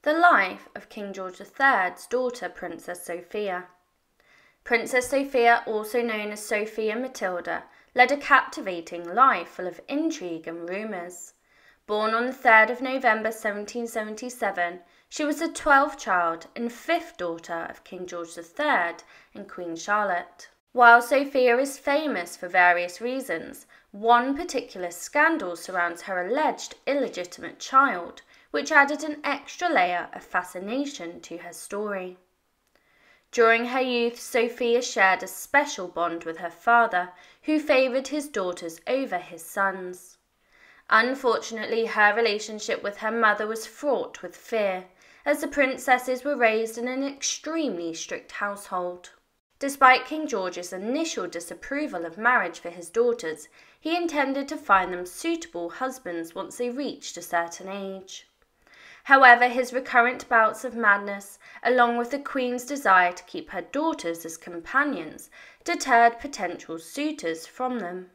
The life of King George III's daughter, Princess Sophia. Princess Sophia, also known as Sophia Matilda, led a captivating life full of intrigue and rumours. Born on the 3rd of November 1777, she was the 12th child and 5th daughter of King George III and Queen Charlotte. While Sophia is famous for various reasons, one particular scandal surrounds her alleged illegitimate child, which added an extra layer of fascination to her story. During her youth, Sophia shared a special bond with her father, who favoured his daughters over his sons. Unfortunately, her relationship with her mother was fraught with fear, as the princesses were raised in an extremely strict household. Despite King George's initial disapproval of marriage for his daughters, he intended to find them suitable husbands once they reached a certain age. However, his recurrent bouts of madness, along with the Queen's desire to keep her daughters as companions, deterred potential suitors from them.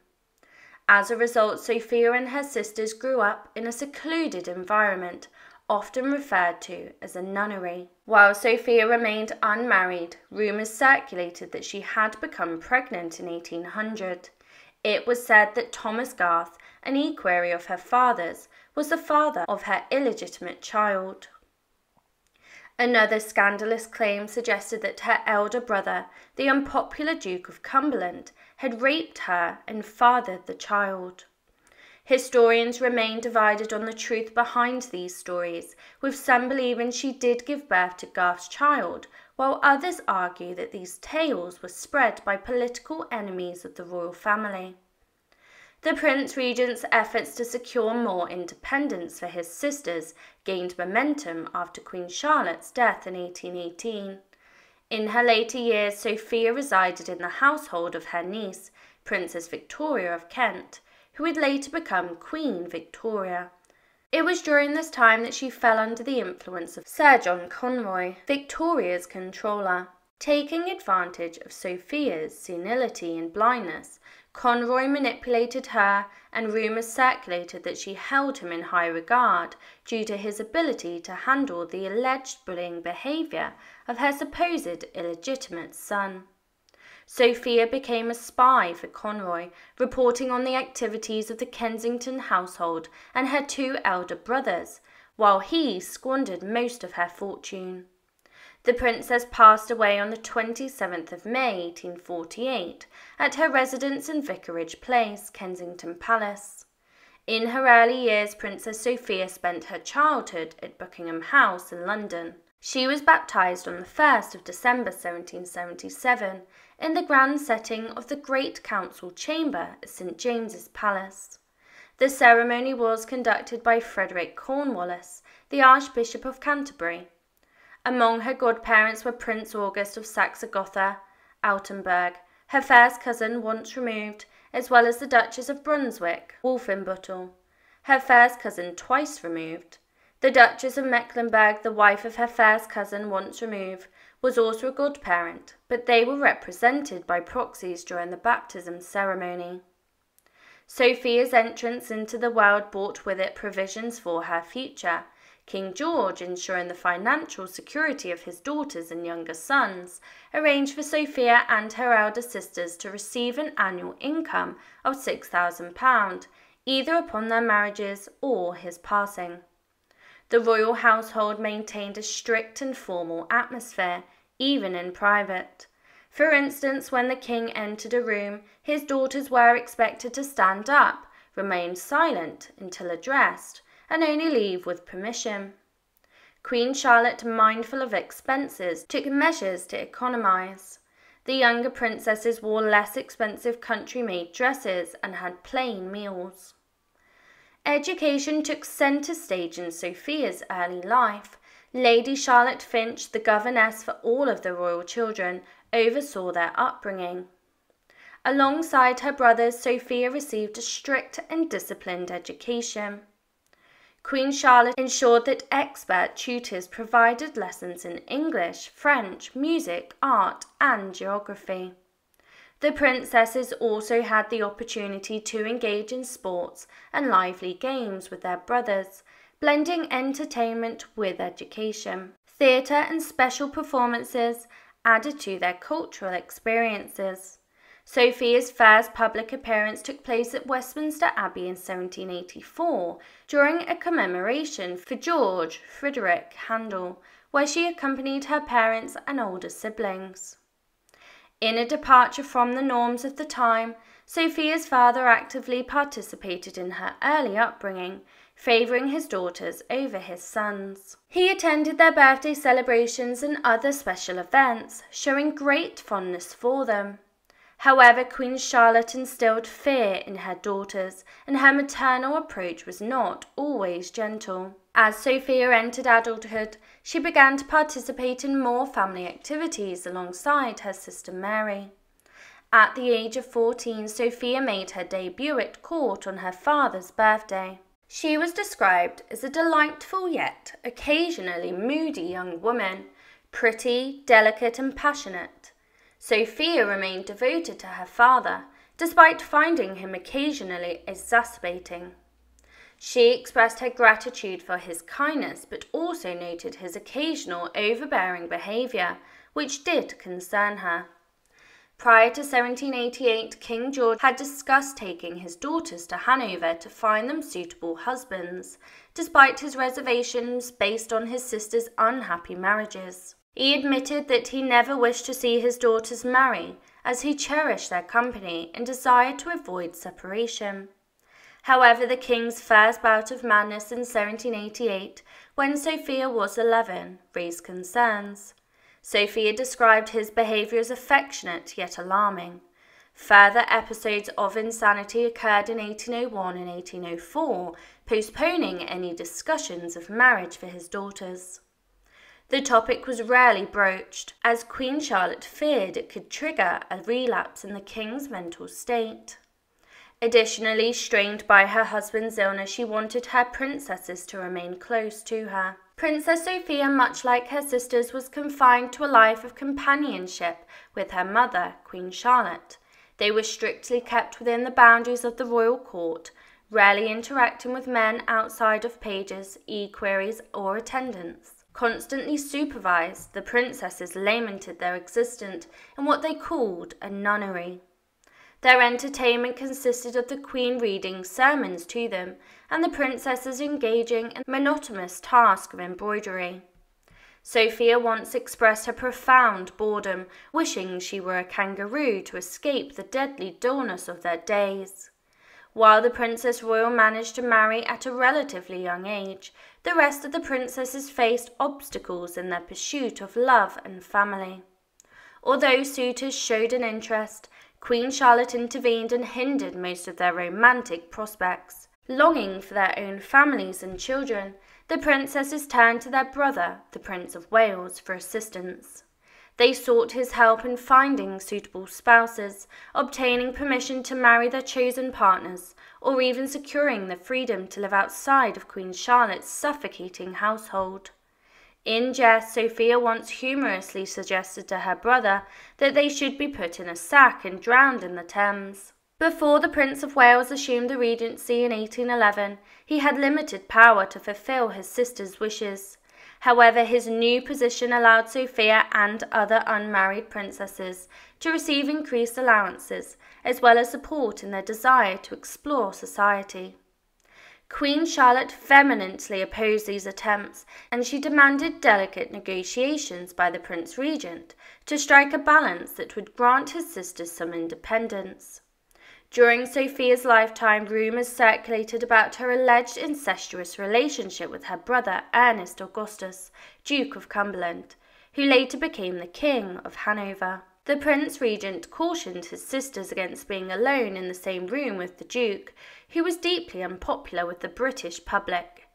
As a result, Sophia and her sisters grew up in a secluded environment, often referred to as a nunnery. While Sophia remained unmarried, rumours circulated that she had become pregnant in 1800. It was said that Thomas Garth, an equerry of her father's, was the father of her illegitimate child. Another scandalous claim suggested that her elder brother, the unpopular Duke of Cumberland, had raped her and fathered the child. Historians remain divided on the truth behind these stories, with some believing she did give birth to Garth's child, while others argue that these tales were spread by political enemies of the royal family. The Prince Regent's efforts to secure more independence for his sisters gained momentum after Queen Charlotte's death in 1818. In her later years, Sophia resided in the household of her niece, Princess Victoria of Kent, who would later become Queen Victoria. It was during this time that she fell under the influence of Sir John Conroy, Victoria's controller. Taking advantage of Sophia's senility and blindness, Conroy manipulated her, and rumours circulated that she held him in high regard due to his ability to handle the alleged bullying behaviour of her supposed illegitimate son. Sophia became a spy for Conroy, reporting on the activities of the Kensington household and her two elder brothers, while he squandered most of her fortune. The princess passed away on the 27th of May 1848 at her residence in Vicarage Place, Kensington Palace. In her early years, Princess Sophia spent her childhood at Buckingham House in London. She was baptised on the 1st of December 1777 in the grand setting of the Great Council Chamber at St James's Palace. The ceremony was conducted by Frederick Cornwallis, the Archbishop of Canterbury. Among her godparents were Prince August of Saxe-Gotha, Altenburg, her first cousin once removed, as well as the Duchess of Brunswick, Wolfenbüttel, her first cousin twice removed. The Duchess of Mecklenburg, the wife of her first cousin once removed, was also a godparent, but they were represented by proxies during the baptism ceremony. Sophia's entrance into the world brought with it provisions for her future, King George, ensuring the financial security of his daughters and younger sons, arranged for Sophia and her elder sisters to receive an annual income of £6,000, either upon their marriages or his passing. The royal household maintained a strict and formal atmosphere, even in private. For instance, when the king entered a room, his daughters were expected to stand up, remain silent until addressed, and only leave with permission. Queen Charlotte, mindful of expenses, took measures to economise. The younger princesses wore less expensive country-made dresses and had plain meals. Education took centre stage in Sophia's early life. Lady Charlotte Finch, the governess for all of the royal children, oversaw their upbringing. Alongside her brothers, Sophia received a strict and disciplined education. Queen Charlotte ensured that expert tutors provided lessons in English, French, music, art, and geography. The princesses also had the opportunity to engage in sports and lively games with their brothers, blending entertainment with education. Theatre and special performances added to their cultural experiences. Sophia's first public appearance took place at Westminster Abbey in 1784 during a commemoration for George Frederick Handel, where she accompanied her parents and older siblings. In a departure from the norms of the time, Sophia's father actively participated in her early upbringing, favouring his daughters over his sons. He attended their birthday celebrations and other special events, showing great fondness for them. However, Queen Charlotte instilled fear in her daughters, and her maternal approach was not always gentle. As Sophia entered adulthood, she began to participate in more family activities alongside her sister Mary. At the age of 14, Sophia made her debut at court on her father's birthday. She was described as a delightful yet occasionally moody young woman, pretty, delicate and passionate. Sophia remained devoted to her father, despite finding him occasionally exacerbating. She expressed her gratitude for his kindness, but also noted his occasional overbearing behaviour, which did concern her. Prior to 1788, King George had discussed taking his daughters to Hanover to find them suitable husbands, despite his reservations based on his sisters' unhappy marriages. He admitted that he never wished to see his daughters marry, as he cherished their company and desired to avoid separation. However, the king's first bout of madness in 1788, when Sophia was 11, raised concerns. Sophia described his behaviour as affectionate yet alarming. Further episodes of insanity occurred in 1801 and 1804, postponing any discussions of marriage for his daughters. The topic was rarely broached, as Queen Charlotte feared it could trigger a relapse in the king's mental state. Additionally, strained by her husband's illness, she wanted her princesses to remain close to her. Princess Sophia, much like her sisters, was confined to a life of companionship with her mother, Queen Charlotte. They were strictly kept within the boundaries of the royal court, rarely interacting with men outside of pages, equerries, or attendants. Constantly supervised, the princesses lamented their existence in what they called a nunnery. Their entertainment consisted of the queen reading sermons to them, and the princesses engaging in the monotonous task of embroidery. Sophia once expressed her profound boredom, wishing she were a kangaroo to escape the deadly dullness of their days. While the Princess Royal managed to marry at a relatively young age, the rest of the princesses faced obstacles in their pursuit of love and family. Although suitors showed an interest, Queen Charlotte intervened and hindered most of their romantic prospects. Longing for their own families and children, the princesses turned to their brother, the Prince of Wales, for assistance. They sought his help in finding suitable spouses, obtaining permission to marry their chosen partners, or even securing the freedom to live outside of Queen Charlotte's suffocating household. In jest, Sophia once humorously suggested to her brother that they should be put in a sack and drowned in the Thames. Before the Prince of Wales assumed the regency in 1811, he had limited power to fulfil his sister's wishes. However, his new position allowed Sophia and other unmarried princesses to receive increased allowances, as well as support in their desire to explore society. Queen Charlotte vehemently opposed these attempts, and she demanded delicate negotiations by the Prince Regent to strike a balance that would grant his sisters some independence. During Sophia's lifetime, rumours circulated about her alleged incestuous relationship with her brother Ernest Augustus, Duke of Cumberland, who later became the King of Hanover. The Prince Regent cautioned his sisters against being alone in the same room with the Duke, who was deeply unpopular with the British public.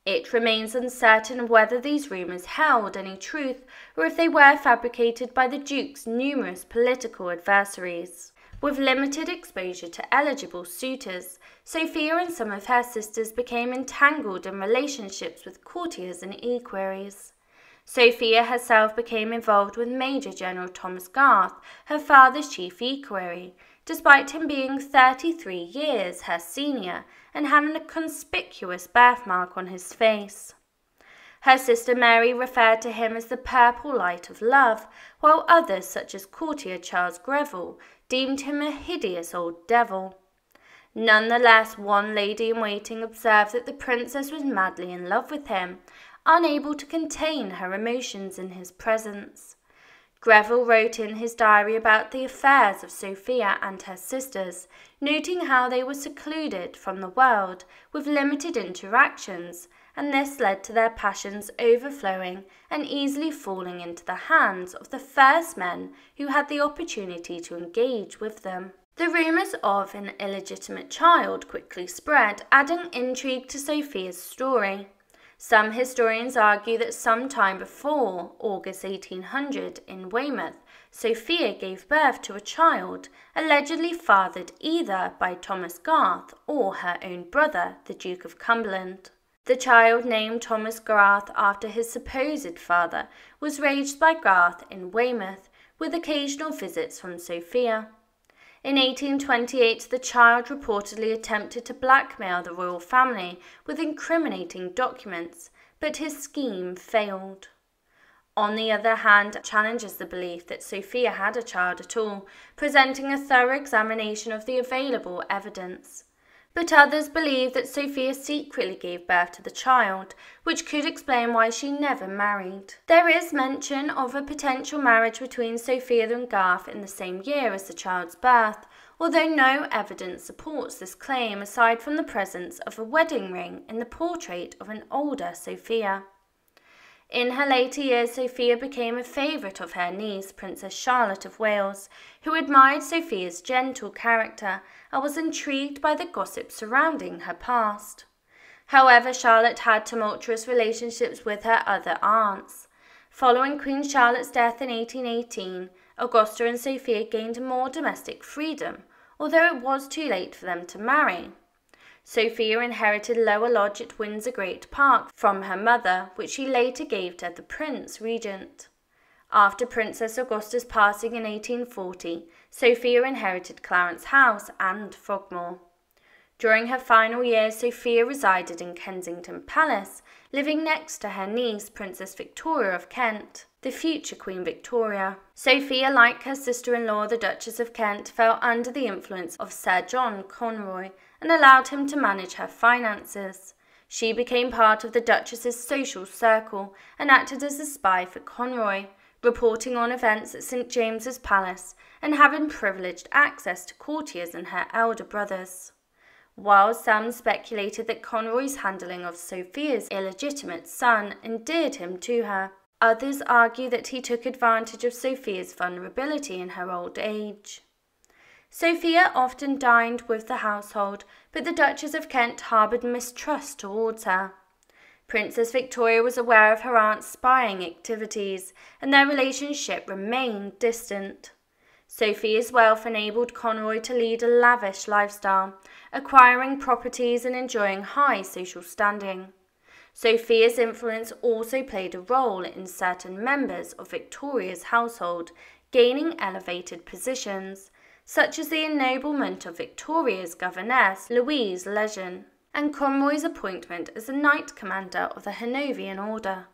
It remains uncertain whether these rumours held any truth or if they were fabricated by the Duke's numerous political adversaries. With limited exposure to eligible suitors, Sophia and some of her sisters became entangled in relationships with courtiers and equerries. Sophia herself became involved with Major General Thomas Garth, her father's chief equerry, despite him being 33 years her senior and having a conspicuous birthmark on his face. Her sister Mary referred to him as the purple light of love, while others, such as courtier Charles Greville, deemed him a hideous old devil. Nonetheless, one lady-in-waiting observed that the princess was madly in love with him, unable to contain her emotions in his presence. Greville wrote in his diary about the affairs of Sophia and her sisters, noting how they were secluded from the world, with limited interactions, and this led to their passions overflowing and easily falling into the hands of the first men who had the opportunity to engage with them. The rumours of an illegitimate child quickly spread, adding intrigue to Sophia's story. Some historians argue that sometime before August 1800 in Weymouth, Sophia gave birth to a child, allegedly fathered either by Thomas Garth or her own brother, the Duke of Cumberland. The child, named Thomas Garth after his supposed father, was raised by Garth in Weymouth, with occasional visits from Sophia. In 1828, the child reportedly attempted to blackmail the royal family with incriminating documents, but his scheme failed. On the other hand, challenges the belief that Sophia had a child at all, presenting a thorough examination of the available evidence. But others believe that Sophia secretly gave birth to the child, which could explain why she never married. There is mention of a potential marriage between Sophia and Garth in the same year as the child's birth, although no evidence supports this claim aside from the presence of a wedding ring in the portrait of an older Sophia. In her later years, Sophia became a favourite of her niece, Princess Charlotte of Wales, who admired Sophia's gentle character and was intrigued by the gossip surrounding her past. However, Charlotte had tumultuous relationships with her other aunts. Following Queen Charlotte's death in 1818, Augusta and Sophia gained more domestic freedom, although it was too late for them to marry. Sophia inherited Lower Lodge at Windsor Great Park from her mother, which she later gave to the Prince Regent. After Princess Augusta's passing in 1840, Sophia inherited Clarence House and Frogmore. During her final years, Sophia resided in Kensington Palace, living next to her niece, Princess Victoria of Kent, the future Queen Victoria. Sophia, like her sister-in-law, the Duchess of Kent, fell under the influence of Sir John Conroy and allowed him to manage her finances. She became part of the Duchess's social circle and acted as a spy for Conroy, reporting on events at St James's Palace and having privileged access to courtiers and her elder brothers. While some speculated that Conroy's handling of Sophia's illegitimate son endeared him to her, others argue that he took advantage of Sophia's vulnerability in her old age. Sophia often dined with the household, but the Duchess of Kent harboured mistrust towards her. Princess Victoria was aware of her aunt's spying activities, and their relationship remained distant. Sophia's wealth enabled Conroy to lead a lavish lifestyle, acquiring properties and enjoying high social standing. Sophia's influence also played a role in certain members of Victoria's household gaining elevated positions, such as the ennoblement of Victoria's governess, Louise Lejeune, and Conroy's appointment as the Knight Commander of the Hanoverian Order.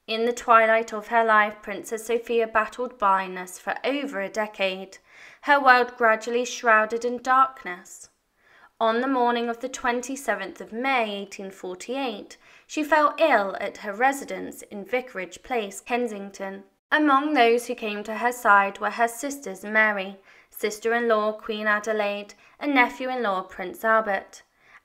In the twilight of her life, Princess Sophia battled blindness for over a decade, her world gradually shrouded in darkness. On the morning of the 27th of May 1848, she fell ill at her residence in Vicarage Place, Kensington. Among those who came to her side were her sisters Mary, sister-in-law Queen Adelaide, and nephew-in-law Prince Albert.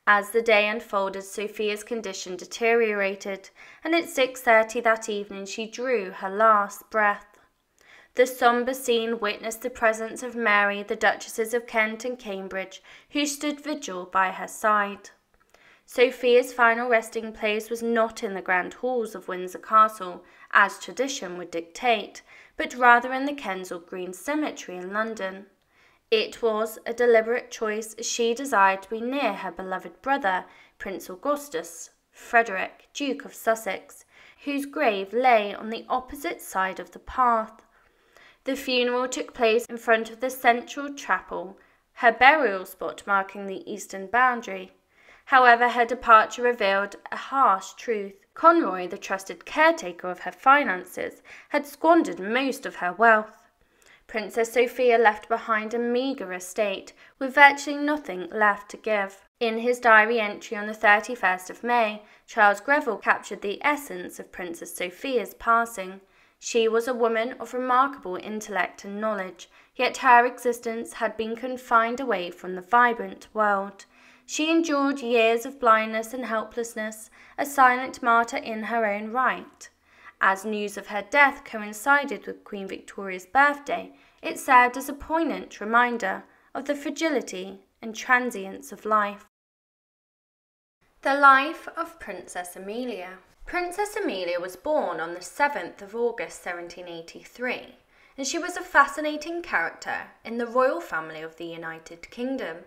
As the day unfolded, Sophia's condition deteriorated, and at 6:30 that evening she drew her last breath. The sombre scene witnessed the presence of Mary, the Duchesses of Kent and Cambridge, who stood vigil by her side. Sophia's final resting place was not in the grand halls of Windsor Castle, as tradition would dictate, but rather in the Kensal Green Cemetery in London. It was a deliberate choice, as she desired to be near her beloved brother, Prince Augustus Frederick, Duke of Sussex, whose grave lay on the opposite side of the path. The funeral took place in front of the central chapel, her burial spot marking the eastern boundary. However, her departure revealed a harsh truth. Conroy, the trusted caretaker of her finances, had squandered most of her wealth. Princess Sophia left behind a meagre estate, with virtually nothing left to give. In his diary entry on the 31st of May, Charles Greville captured the essence of Princess Sophia's passing. She was a woman of remarkable intellect and knowledge, yet her existence had been confined away from the vibrant world. She endured years of blindness and helplessness, a silent martyr in her own right. As news of her death coincided with Queen Victoria's birthday, it served as a poignant reminder of the fragility and transience of life. The life of Princess Amelia. Princess Amelia was born on the 7th of August 1783, and she was a fascinating character in the royal family of the United Kingdom.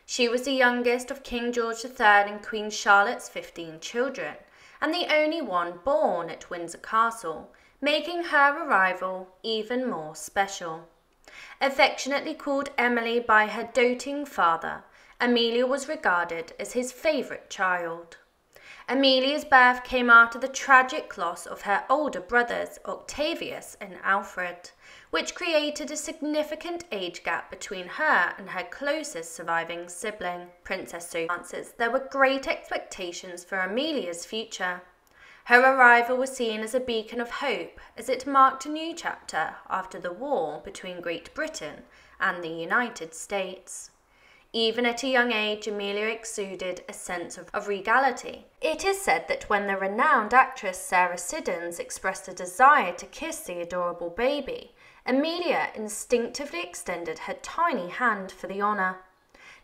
She was the youngest of King George III and Queen Charlotte's 15 children, and the only one born at Windsor Castle, making her arrival even more special. Affectionately called Emily by her doting father, Amelia was regarded as his favourite child. Amelia's birth came after the tragic loss of her older brothers Octavius and Alfred, which created a significant age gap between her and her closest surviving sibling, Princess Sophia. There were great expectations for Amelia's future. Her arrival was seen as a beacon of hope, as it marked a new chapter after the war between Great Britain and the United States. Even at a young age, Amelia exuded a sense of regality. It is said that when the renowned actress Sarah Siddons expressed a desire to kiss the adorable baby, Amelia instinctively extended her tiny hand for the honour.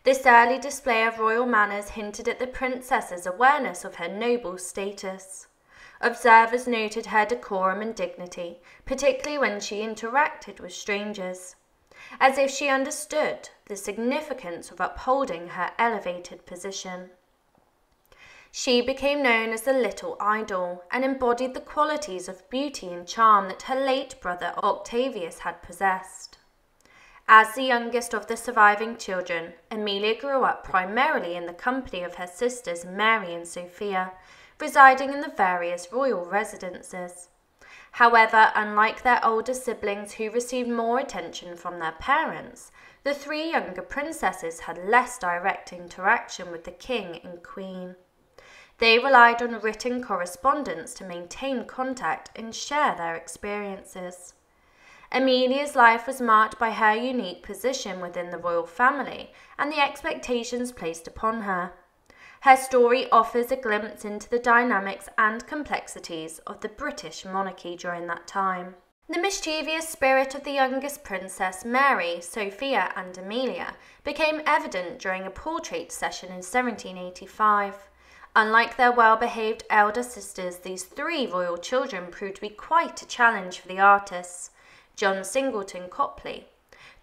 This early display of royal manners hinted at the princess's awareness of her noble status. Observers noted her decorum and dignity, particularly when she interacted with strangers, as if she understood the significance of upholding her elevated position. She became known as the Little Idol and embodied the qualities of beauty and charm that her late brother Octavius had possessed. As the youngest of the surviving children, Amelia grew up primarily in the company of her sisters Mary and Sophia, residing in the various royal residences. However, unlike their older siblings who received more attention from their parents, the three younger princesses had less direct interaction with the king and queen. They relied on written correspondence to maintain contact and share their experiences. Amelia's life was marked by her unique position within the royal family and the expectations placed upon her. Her story offers a glimpse into the dynamics and complexities of the British monarchy during that time. The mischievous spirit of the youngest princess, Mary, Sophia and Amelia, became evident during a portrait session in 1785. Unlike their well-behaved elder sisters, these three royal children proved to be quite a challenge for the artists. John Singleton Copley.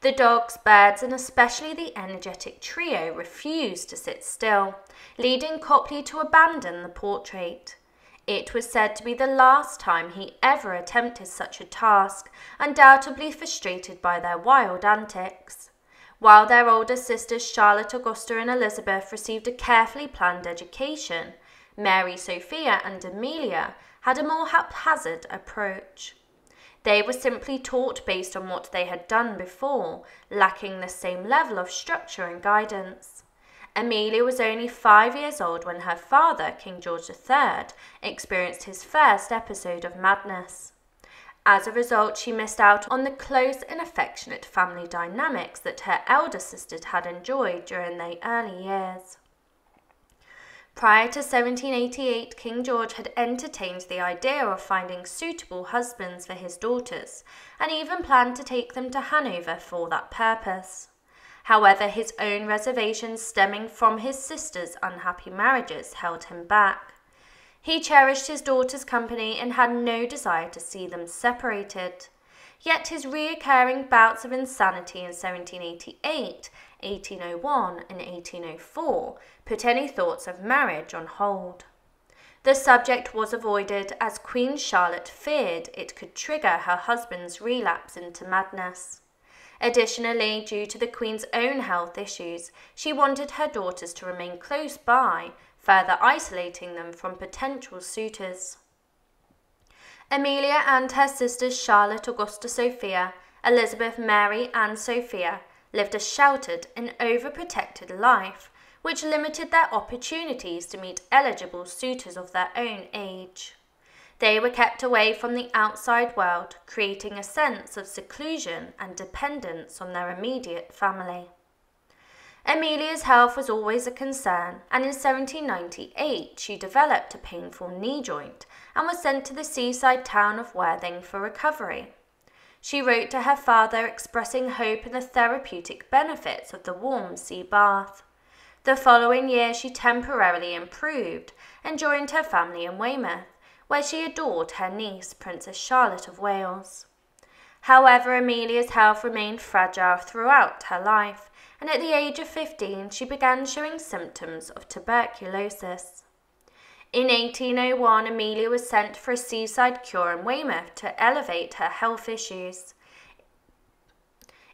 The dogs, birds, and especially the energetic trio refused to sit still, leading Copley to abandon the portrait. It was said to be the last time he ever attempted such a task, undoubtedly frustrated by their wild antics. While their older sisters Charlotte, Augusta, and Elizabeth received a carefully planned education, Mary, Sophia, and Amelia had a more haphazard approach. They were simply taught based on what they had done before, lacking the same level of structure and guidance. Amelia was only 5 years old when her father, King George III, experienced his first episode of madness. As a result, she missed out on the close and affectionate family dynamics that her elder sisters had enjoyed during their early years. Prior to 1788, King George had entertained the idea of finding suitable husbands for his daughters, and even planned to take them to Hanover for that purpose. However, his own reservations stemming from his sisters' unhappy marriages held him back. He cherished his daughters' company and had no desire to see them separated. Yet his recurring bouts of insanity in 1788, 1801 and 1804 put any thoughts of marriage on hold. The subject was avoided as Queen Charlotte feared it could trigger her husband's relapse into madness. Additionally, due to the Queen's own health issues, she wanted her daughters to remain close by, further isolating them from potential suitors. Amelia and her sisters Charlotte Augusta Sophia, Elizabeth Mary and Sophia lived a sheltered and overprotected life, which limited their opportunities to meet eligible suitors of their own age. They were kept away from the outside world, creating a sense of seclusion and dependence on their immediate family. Amelia's health was always a concern, and in 1798 she developed a painful knee joint and was sent to the seaside town of Worthing for recovery. She wrote to her father expressing hope in the therapeutic benefits of the warm sea bath. The following year she temporarily improved and joined her family in Weymouth, where she adored her niece, Princess Charlotte of Wales. However, Amelia's health remained fragile throughout her life, and at the age of 15 she began showing symptoms of tuberculosis. In 1801, Amelia was sent for a seaside cure in Weymouth to elevate her health issues.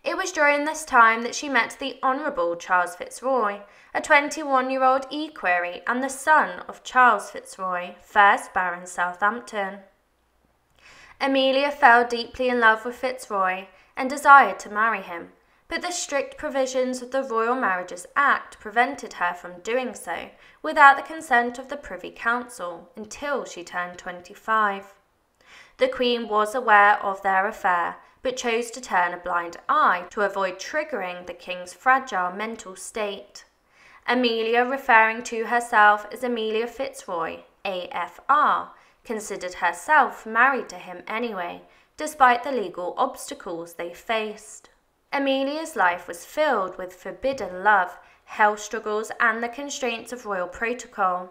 It was during this time that she met the Honourable Charles Fitzroy, a 21-year-old equerry and the son of Charles Fitzroy, 1st Baron Southampton. Amelia fell deeply in love with Fitzroy and desired to marry him, but the strict provisions of the Royal Marriages Act prevented her from doing so without the consent of the Privy Council until she turned 25. The Queen was aware of their affair, but chose to turn a blind eye to avoid triggering the King's fragile mental state. Amelia, referring to herself as Amelia Fitzroy, AFR, considered herself married to him anyway, despite the legal obstacles they faced. Amelia's life was filled with forbidden love, health struggles, and the constraints of royal protocol.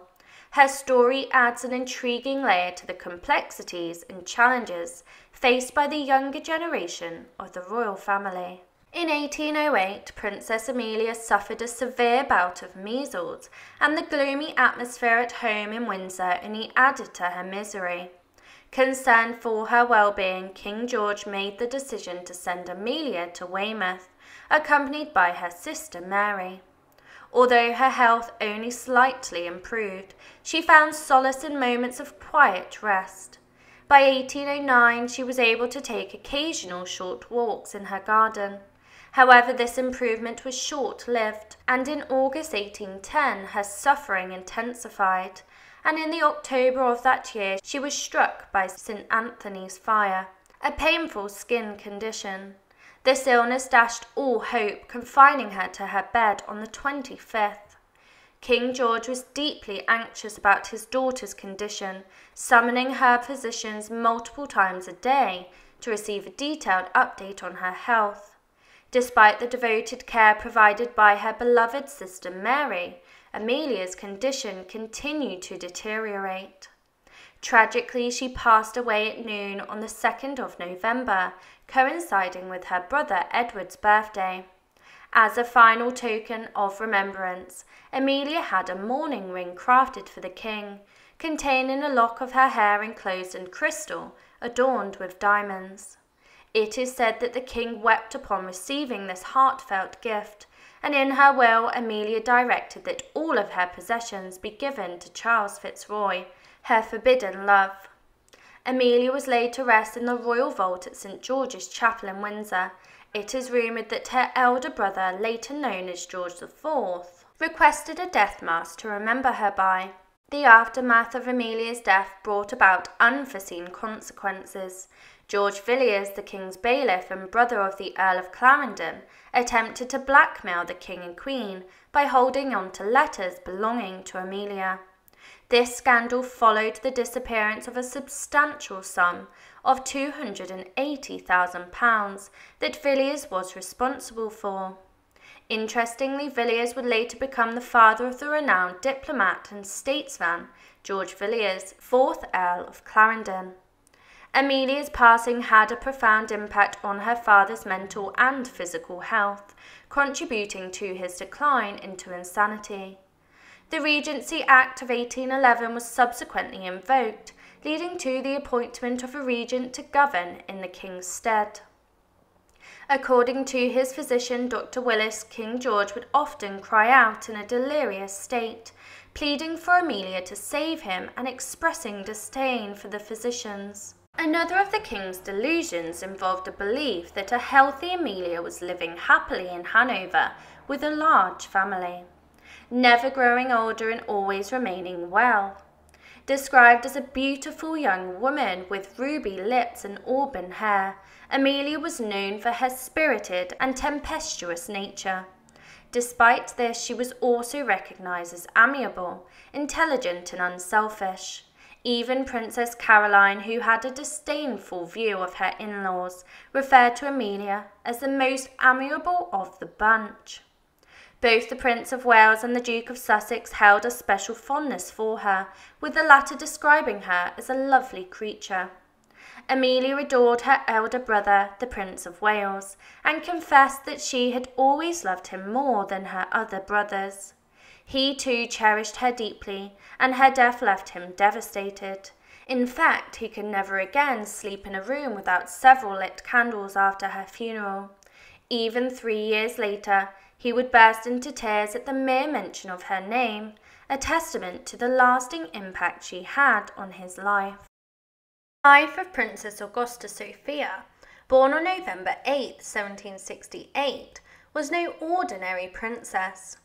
Her story adds an intriguing layer to the complexities and challenges faced by the younger generation of the royal family. In 1808, Princess Amelia suffered a severe bout of measles, and the gloomy atmosphere at home in Windsor only added to her misery. Concerned for her well-being, King George made the decision to send Amelia to Weymouth, accompanied by her sister Mary. Although her health only slightly improved, she found solace in moments of quiet rest. By 1809, she was able to take occasional short walks in her garden. However, this improvement was short-lived, and in August 1810 her suffering intensified, and in the October of that year she was struck by St. Anthony's fire, a painful skin condition. This illness dashed all hope, confining her to her bed on the 25th. King George was deeply anxious about his daughter's condition, summoning her physicians multiple times a day to receive a detailed update on her health. Despite the devoted care provided by her beloved sister Mary, Amelia's condition continued to deteriorate. Tragically, she passed away at noon on the 2nd of November, coinciding with her brother Edward's birthday. As a final token of remembrance, Amelia had a mourning ring crafted for the king, containing a lock of her hair enclosed in crystal, adorned with diamonds. It is said that the king wept upon receiving this heartfelt gift, and in her will Amelia directed that all of her possessions be given to Charles Fitzroy, her forbidden love. Amelia was laid to rest in the royal vault at St. George's Chapel in Windsor. It is rumoured that her elder brother, later known as George IV, requested a death mass to remember her by. The aftermath of Amelia's death brought about unforeseen consequences. George Villiers, the king's bailiff and brother of the Earl of Clarendon, attempted to blackmail the king and queen by holding on to letters belonging to Amelia. This scandal followed the disappearance of a substantial sum of £280,000 that Villiers was responsible for. Interestingly, Villiers would later become the father of the renowned diplomat and statesman George Villiers, 4th Earl of Clarendon. Amelia's passing had a profound impact on her father's mental and physical health, contributing to his decline into insanity. The Regency Act of 1811 was subsequently invoked, leading to the appointment of a regent to govern in the king's stead. According to his physician, Dr. Willis, King George would often cry out in a delirious state, pleading for Amelia to save him and expressing disdain for the physicians. Another of the king's delusions involved a belief that a healthy Amelia was living happily in Hanover with a large family, never growing older and always remaining well. Described as a beautiful young woman with ruby lips and auburn hair, Amelia was known for her spirited and tempestuous nature. Despite this, she was also recognized as amiable, intelligent, and unselfish. Even Princess Caroline, who had a disdainful view of her in-laws, referred to Amelia as the most amiable of the bunch. Both the Prince of Wales and the Duke of Sussex held a special fondness for her, with the latter describing her as a lovely creature. Amelia adored her elder brother, the Prince of Wales, and confessed that she had always loved him more than her other brothers. He too cherished her deeply, and her death left him devastated. In fact, he could never again sleep in a room without several lit candles after her funeral. Even 3 years later, he would burst into tears at the mere mention of her name, a testament to the lasting impact she had on his life. The life of Princess Augusta Sophia, born on November 8, 1768, was no ordinary princess.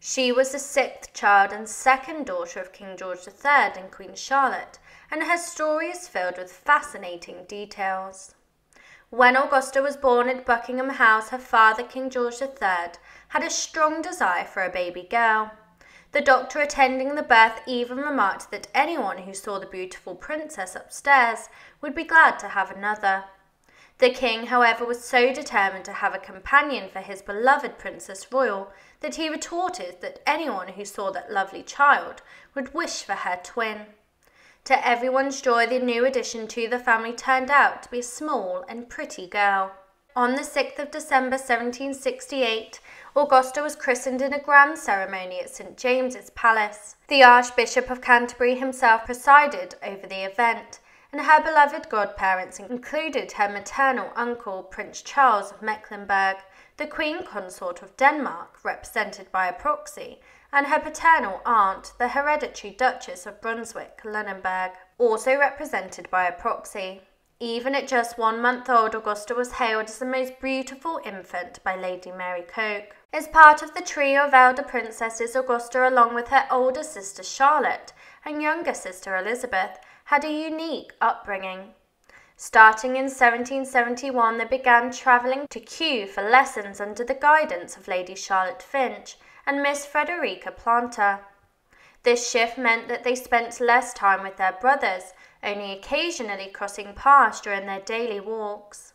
She was the 6th child and 2nd daughter of King George III and Queen Charlotte, and her story is filled with fascinating details. When Augusta was born at Buckingham House, her father, King George III, had a strong desire for a baby girl. The doctor attending the birth even remarked that anyone who saw the beautiful princess upstairs would be glad to have another. The king, however, was so determined to have a companion for his beloved Princess Royal that he retorted that anyone who saw that lovely child would wish for her twin. To everyone's joy, the new addition to the family turned out to be a small and pretty girl. On the 6th of December 1768, Augusta was christened in a grand ceremony at St. James's Palace. The Archbishop of Canterbury himself presided over the event, and her beloved godparents included her maternal uncle, Prince Charles of Mecklenburg, the Queen Consort of Denmark, represented by a proxy, and her paternal aunt, the hereditary Duchess of Brunswick-Lunenburg, also represented by a proxy. Even at just 1 month old, Augusta was hailed as the most beautiful infant by Lady Mary Coke. As part of the trio of elder princesses, Augusta, along with her older sister Charlotte and younger sister Elizabeth, had a unique upbringing. Starting in 1771, they began travelling to Kew for lessons under the guidance of Lady Charlotte Finch and Miss Frederica Planter. This shift meant that they spent less time with their brothers, only occasionally crossing paths during their daily walks.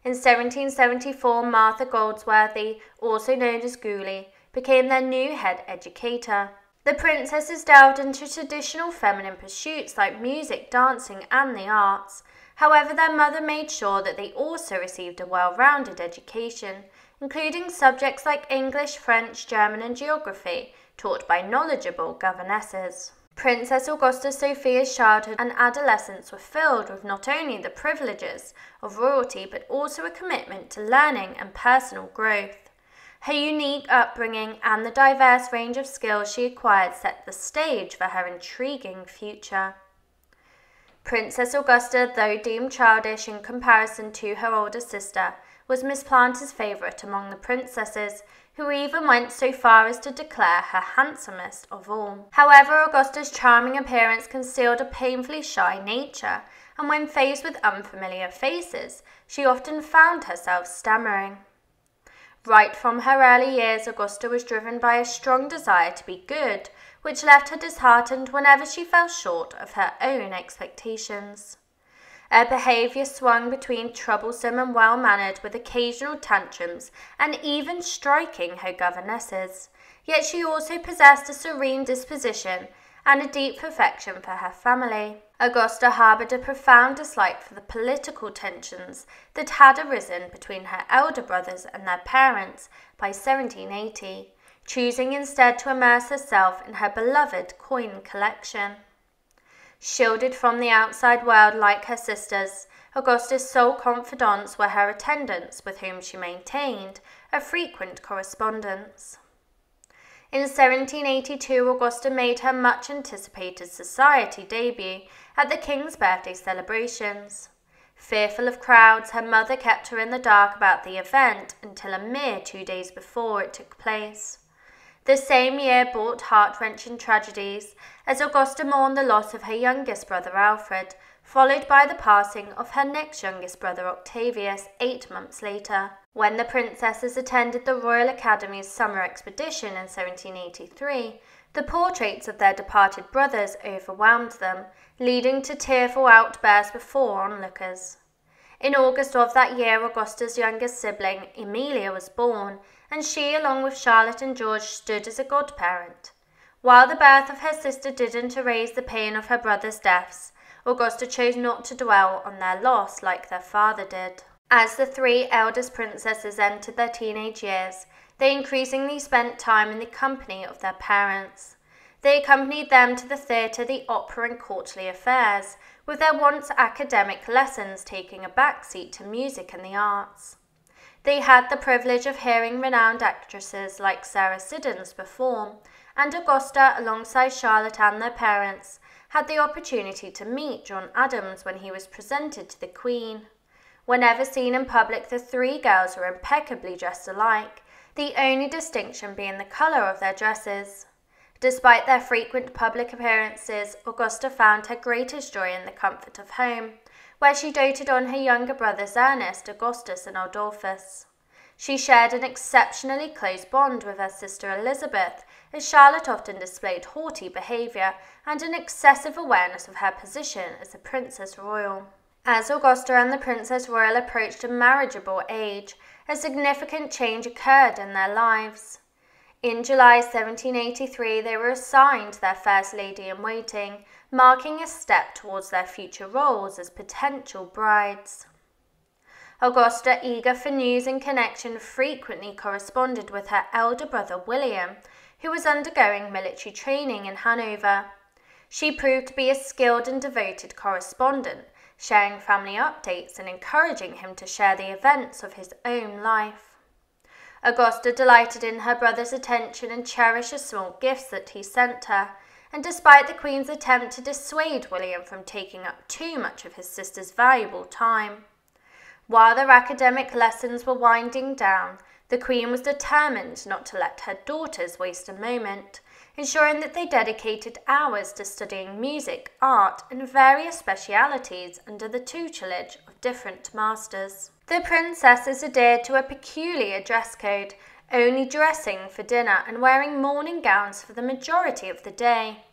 In 1774, Martha Goldsworthy, also known as Gooley, became their new head educator. The princesses delved into traditional feminine pursuits like music, dancing, and the arts. However, their mother made sure that they also received a well-rounded education, including subjects like English, French, German, and geography, taught by knowledgeable governesses. Princess Augusta Sophia's childhood and adolescence were filled with not only the privileges of royalty, but also a commitment to learning and personal growth. Her unique upbringing and the diverse range of skills she acquired set the stage for her intriguing future. Princess Augusta, though deemed childish in comparison to her older sister, was Miss Planter's favourite among the princesses, who even went so far as to declare her handsomest of all. However, Augusta's charming appearance concealed a painfully shy nature, and when faced with unfamiliar faces, she often found herself stammering. Right from her early years, Augusta was driven by a strong desire to be good, which left her disheartened whenever she fell short of her own expectations. Her behaviour swung between troublesome and well-mannered, with occasional tantrums and even striking her governesses. Yet she also possessed a serene disposition and a deep affection for her family. Augusta harboured a profound dislike for the political tensions that had arisen between her elder brothers and their parents by 1780. choosing instead to immerse herself in her beloved coin collection. Shielded from the outside world like her sisters, Augusta's sole confidants were her attendants, with whom she maintained a frequent correspondence. In 1782, Augusta made her much-anticipated society debut at the King's birthday celebrations. Fearful of crowds, her mother kept her in the dark about the event until a mere 2 days before it took place. The same year brought heart-wrenching tragedies, as Augusta mourned the loss of her youngest brother Alfred, followed by the passing of her next youngest brother Octavius 8 months later. When the princesses attended the Royal Academy's summer expedition in 1783, the portraits of their departed brothers overwhelmed them, leading to tearful outbursts before onlookers. In August of that year, Augusta's youngest sibling, Emilia, was born, and she, along with Charlotte and George, stood as a godparent. While the birth of her sister didn't erase the pain of her brothers' deaths, Augusta chose not to dwell on their loss like their father did. As the 3 eldest princesses entered their teenage years, they increasingly spent time in the company of their parents. They accompanied them to the theatre, the opera, and courtly affairs, with their once academic lessons taking a backseat to music and the arts. They had the privilege of hearing renowned actresses like Sarah Siddons perform, and Augusta, alongside Charlotte and their parents, had the opportunity to meet John Adams when he was presented to the Queen. Whenever seen in public, the 3 girls were impeccably dressed alike, the only distinction being the colour of their dresses. Despite their frequent public appearances, Augusta found her greatest joy in the comfort of home, where she doted on her younger brothers Ernest, Augustus, and Adolphus. She shared an exceptionally close bond with her sister Elizabeth, as Charlotte often displayed haughty behaviour and an excessive awareness of her position as a Princess Royal. As Augusta and the Princess Royal approached a marriageable age, a significant change occurred in their lives. In July 1783, they were assigned their First Lady-in-Waiting, marking a step towards their future roles as potential brides. Augusta, eager for news and connection, frequently corresponded with her elder brother William, who was undergoing military training in Hanover. She proved to be a skilled and devoted correspondent, sharing family updates and encouraging him to share the events of his own life. Augusta delighted in her brother's attention and cherished the small gifts that he sent her, and despite the Queen's attempt to dissuade William from taking up too much of his sister's valuable time. While their academic lessons were winding down, the Queen was determined not to let her daughters waste a moment, ensuring that they dedicated hours to studying music, art, and various specialities under the tutelage of different masters. The princesses adhered to a peculiar dress code, only dressing for dinner and wearing morning gowns for the majority of the day.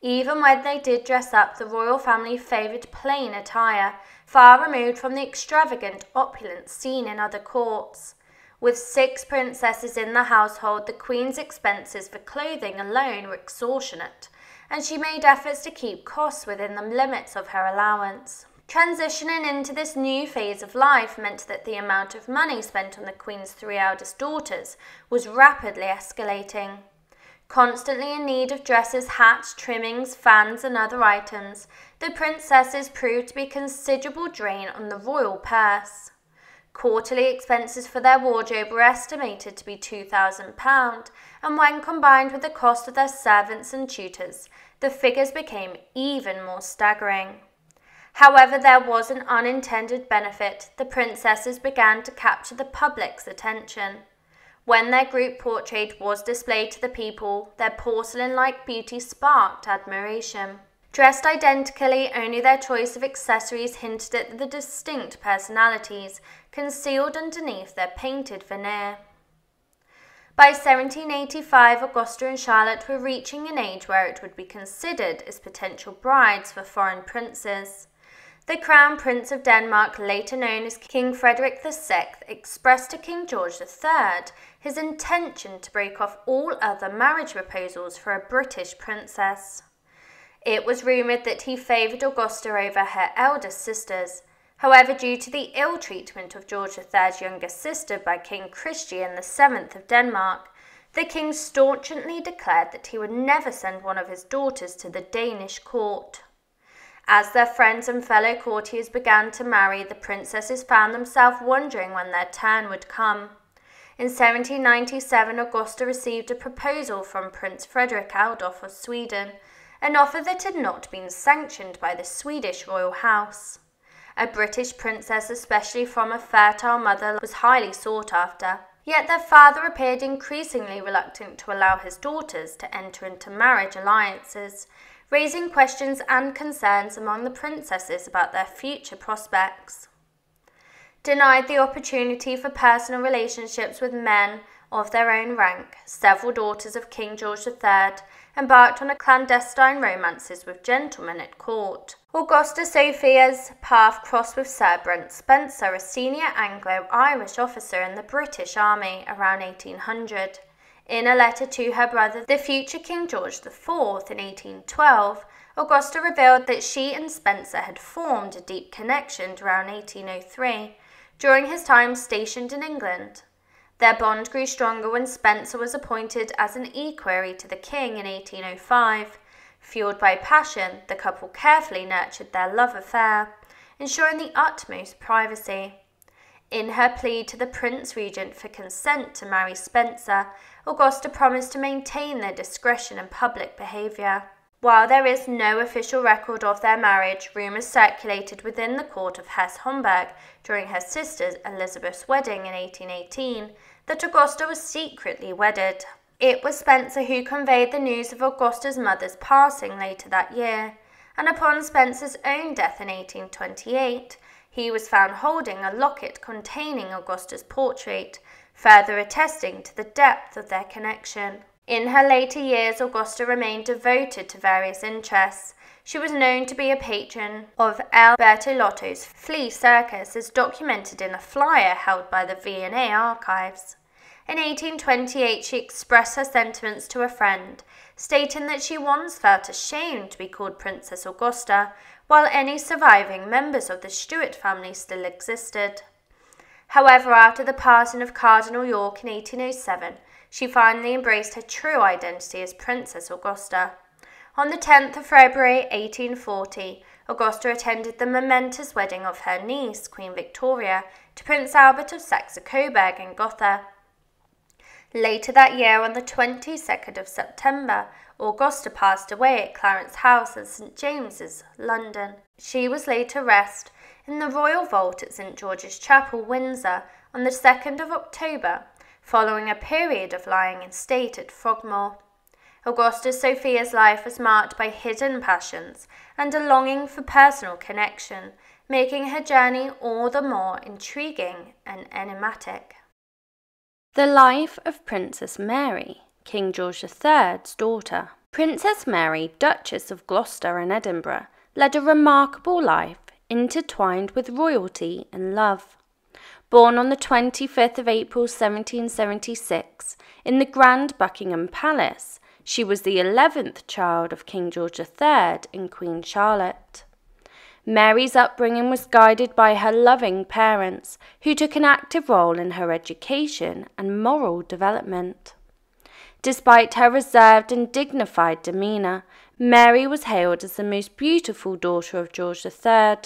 Even when they did dress up, the royal family favoured plain attire, far removed from the extravagant opulence seen in other courts. With 6 princesses in the household, the Queen's expenses for clothing alone were extortionate, and she made efforts to keep costs within the limits of her allowance. Transitioning into this new phase of life meant that the amount of money spent on the Queen's 3 eldest daughters was rapidly escalating. Constantly in need of dresses, hats, trimmings, fans, and other items, the princesses proved to be a considerable drain on the royal purse. Quarterly expenses for their wardrobe were estimated to be £2,000, and when combined with the cost of their servants and tutors, the figures became even more staggering. However, there was an unintended benefit. The princesses began to capture the public's attention. When their group portrait was displayed to the people, their porcelain-like beauty sparked admiration. Dressed identically, only their choice of accessories hinted at the distinct personalities concealed underneath their painted veneer. By 1785, Augusta and Charlotte were reaching an age where it would be considered as potential brides for foreign princes. The Crown Prince of Denmark, later known as King Frederick VI, expressed to King George III his intention to break off all other marriage proposals for a British princess. It was rumoured that he favoured Augusta over her eldest sisters. However, due to the ill treatment of George III's youngest sister by King Christian VII of Denmark, The king staunchly declared that he would never send one of his daughters to the Danish court. As their friends and fellow courtiers began to marry, the princesses found themselves wondering when their turn would come. In 1797, Augusta received a proposal from Prince Frederick Adolf of Sweden, an offer that had not been sanctioned by the Swedish royal house. A British princess, especially from a fertile mother, was highly sought after. Yet their father appeared increasingly reluctant to allow his daughters to enter into marriage alliances, raising questions and concerns among the princesses about their future prospects. Denied the opportunity for personal relationships with men of their own rank, several daughters of King George III embarked on clandestine romances with gentlemen at court. Augusta Sophia's path crossed with Sir Brent Spencer, a senior Anglo-Irish officer in the British Army around 1800. In a letter to her brother, the future King George IV, in 1812, Augusta revealed that she and Spencer had formed a deep connection around 1803, during his time stationed in England. Their bond grew stronger when Spencer was appointed as an equerry to the king in 1805. Fueled by passion, the couple carefully nurtured their love affair, ensuring the utmost privacy. In her plea to the Prince Regent for consent to marry Spencer, Augusta promised to maintain their discretion and public behaviour. While there is no official record of their marriage, rumours circulated within the court of Hesse-Homburg during her sister Elizabeth's wedding in 1818 that Augusta was secretly wedded. It was Spencer who conveyed the news of Augusta's mother's passing later that year, and upon Spencer's own death in 1828, he was found holding a locket containing Augusta's portrait, further attesting to the depth of their connection. In her later years, Augusta remained devoted to various interests. She was known to be a patron of El Bertolotto's flea circus, as documented in a flyer held by the V&A archives. In 1828, she expressed her sentiments to a friend, stating that she once felt ashamed to be called Princess Augusta, while any surviving members of the Stuart family still existed. However, after the passing of Cardinal York in 1807, she finally embraced her true identity as Princess Augusta. On the 10th of February 1840, Augusta attended the momentous wedding of her niece, Queen Victoria, to Prince Albert of Saxe-Coburg in Gotha. Later that year, on the 22nd of September, Augusta passed away at Clarence House at St James's, London. She was laid to rest in the Royal Vault at St George's Chapel, Windsor, on the 2nd of October, following a period of lying in state at Frogmore. Augusta Sophia's life was marked by hidden passions and a longing for personal connection, making her journey all the more intriguing and enigmatic. The life of Princess Mary, King George III's daughter. Princess Mary, Duchess of Gloucester and Edinburgh, led a remarkable life intertwined with royalty and love. Born on the 25th of April 1776 in the Grand Buckingham Palace, she was the 11th child of King George III and Queen Charlotte. Mary's upbringing was guided by her loving parents, who took an active role in her education and moral development. Despite her reserved and dignified demeanour, Mary was hailed as the most beautiful daughter of George III.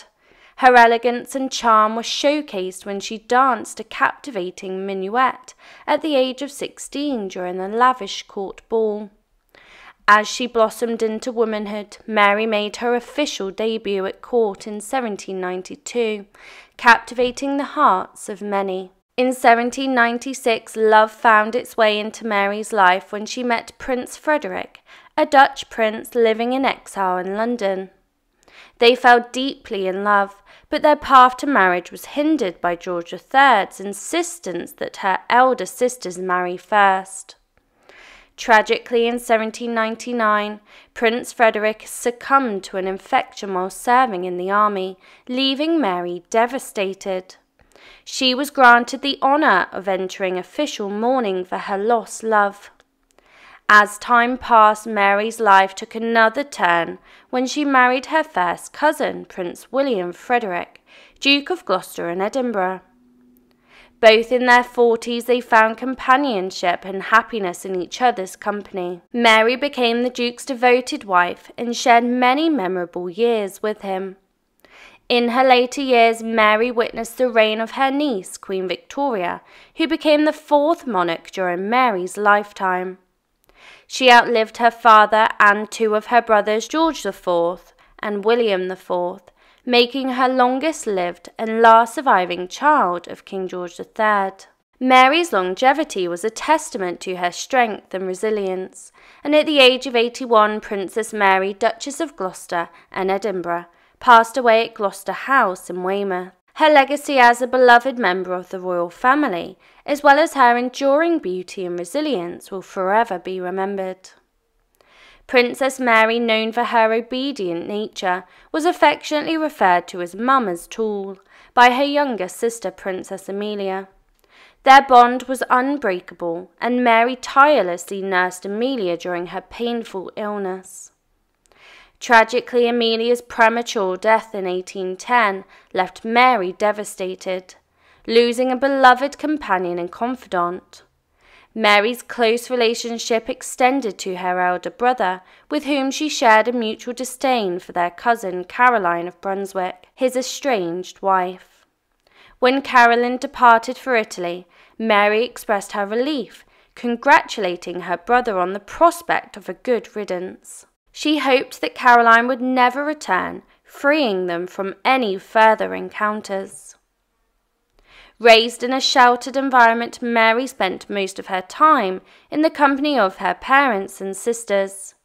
Her elegance and charm were showcased when she danced a captivating minuet at the age of 16 during a lavish court ball. As she blossomed into womanhood, Mary made her official debut at court in 1792, captivating the hearts of many. In 1796, love found its way into Mary's life when she met Prince Frederick, a Dutch prince living in exile in London. They fell deeply in love, but their path to marriage was hindered by George III's insistence that her elder sisters marry first. Tragically, in 1799, Prince Frederick succumbed to an infection while serving in the army, leaving Mary devastated. She was granted the honour of entering official mourning for her lost love. As time passed, Mary's life took another turn when she married her first cousin, Prince William Frederick, Duke of Gloucester and Edinburgh. Both in their 40s, they found companionship and happiness in each other's company. Mary became the Duke's devoted wife and shared many memorable years with him. In her later years, Mary witnessed the reign of her niece, Queen Victoria, who became the fourth monarch during Mary's lifetime. She outlived her father and two of her brothers, George IV and William IV, making her longest-lived and last surviving child of King George III. Mary's longevity was a testament to her strength and resilience, and at the age of 81, Princess Mary, Duchess of Gloucester and Edinburgh, passed away at Gloucester House in Weymouth. Her legacy as a beloved member of the royal family, as well as her enduring beauty and resilience, will forever be remembered. Princess Mary, known for her obedient nature, was affectionately referred to as Mama's Tool by her younger sister, Princess Amelia. Their bond was unbreakable, and Mary tirelessly nursed Amelia during her painful illness. Tragically, Amelia's premature death in 1810 left Mary devastated, losing a beloved companion and confidant. Mary's close relationship extended to her elder brother, with whom she shared a mutual disdain for their cousin Caroline of Brunswick, his estranged wife. When Caroline departed for Italy, Mary expressed her relief, congratulating her brother on the prospect of a good riddance. She hoped that Caroline would never return, freeing them from any further encounters. Raised in a sheltered environment, Mary spent most of her time in the company of her parents and sisters.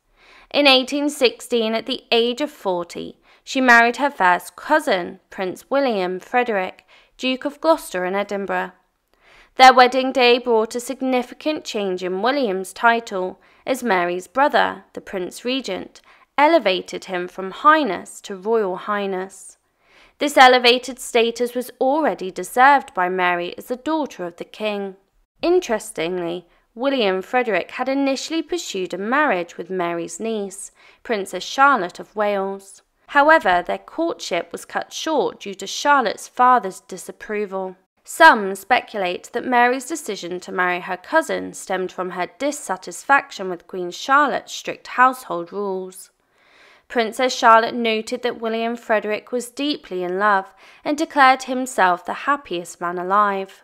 In 1816, at the age of 40, she married her first cousin, Prince William Frederick, Duke of Gloucester and Edinburgh. Their wedding day brought a significant change in William's title, as Mary's brother, the Prince Regent, elevated him from Highness to Royal Highness. This elevated status was already deserved by Mary as the daughter of the king. Interestingly, William Frederick had initially pursued a marriage with Mary's niece, Princess Charlotte of Wales. However, their courtship was cut short due to Charlotte's father's disapproval. Some speculate that Mary's decision to marry her cousin stemmed from her dissatisfaction with Queen Charlotte's strict household rules. Princess Charlotte noted that William Frederick was deeply in love and declared himself the happiest man alive.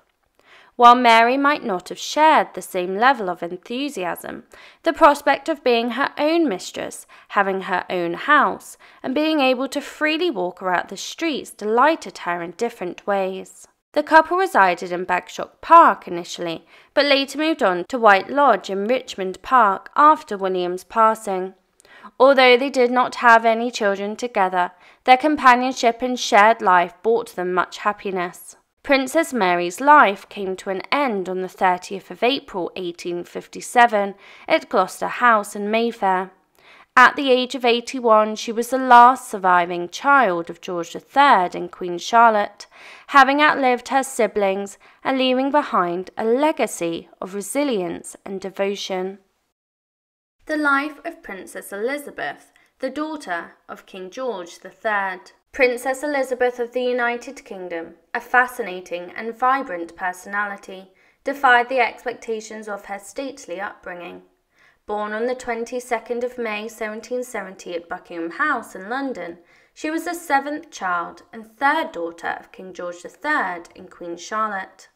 While Mary might not have shared the same level of enthusiasm, the prospect of being her own mistress, having her own house, and being able to freely walk about the streets delighted her in different ways. The couple resided in Bagshot Park initially, but later moved on to White Lodge in Richmond Park after William's passing. Although they did not have any children together, their companionship and shared life brought them much happiness. Princess Mary's life came to an end on the 30th of April 1857 at Gloucester House in Mayfair. At the age of 81, she was the last surviving child of George III and Queen Charlotte, having outlived her siblings and leaving behind a legacy of resilience and devotion. The life of Princess Elizabeth, the daughter of King George III. Princess Elizabeth of the United Kingdom, a fascinating and vibrant personality, defied the expectations of her stately upbringing. Born on the 22nd of May 1770 at Buckingham House in London, she was the seventh child and third daughter of King George III and Queen Charlotte.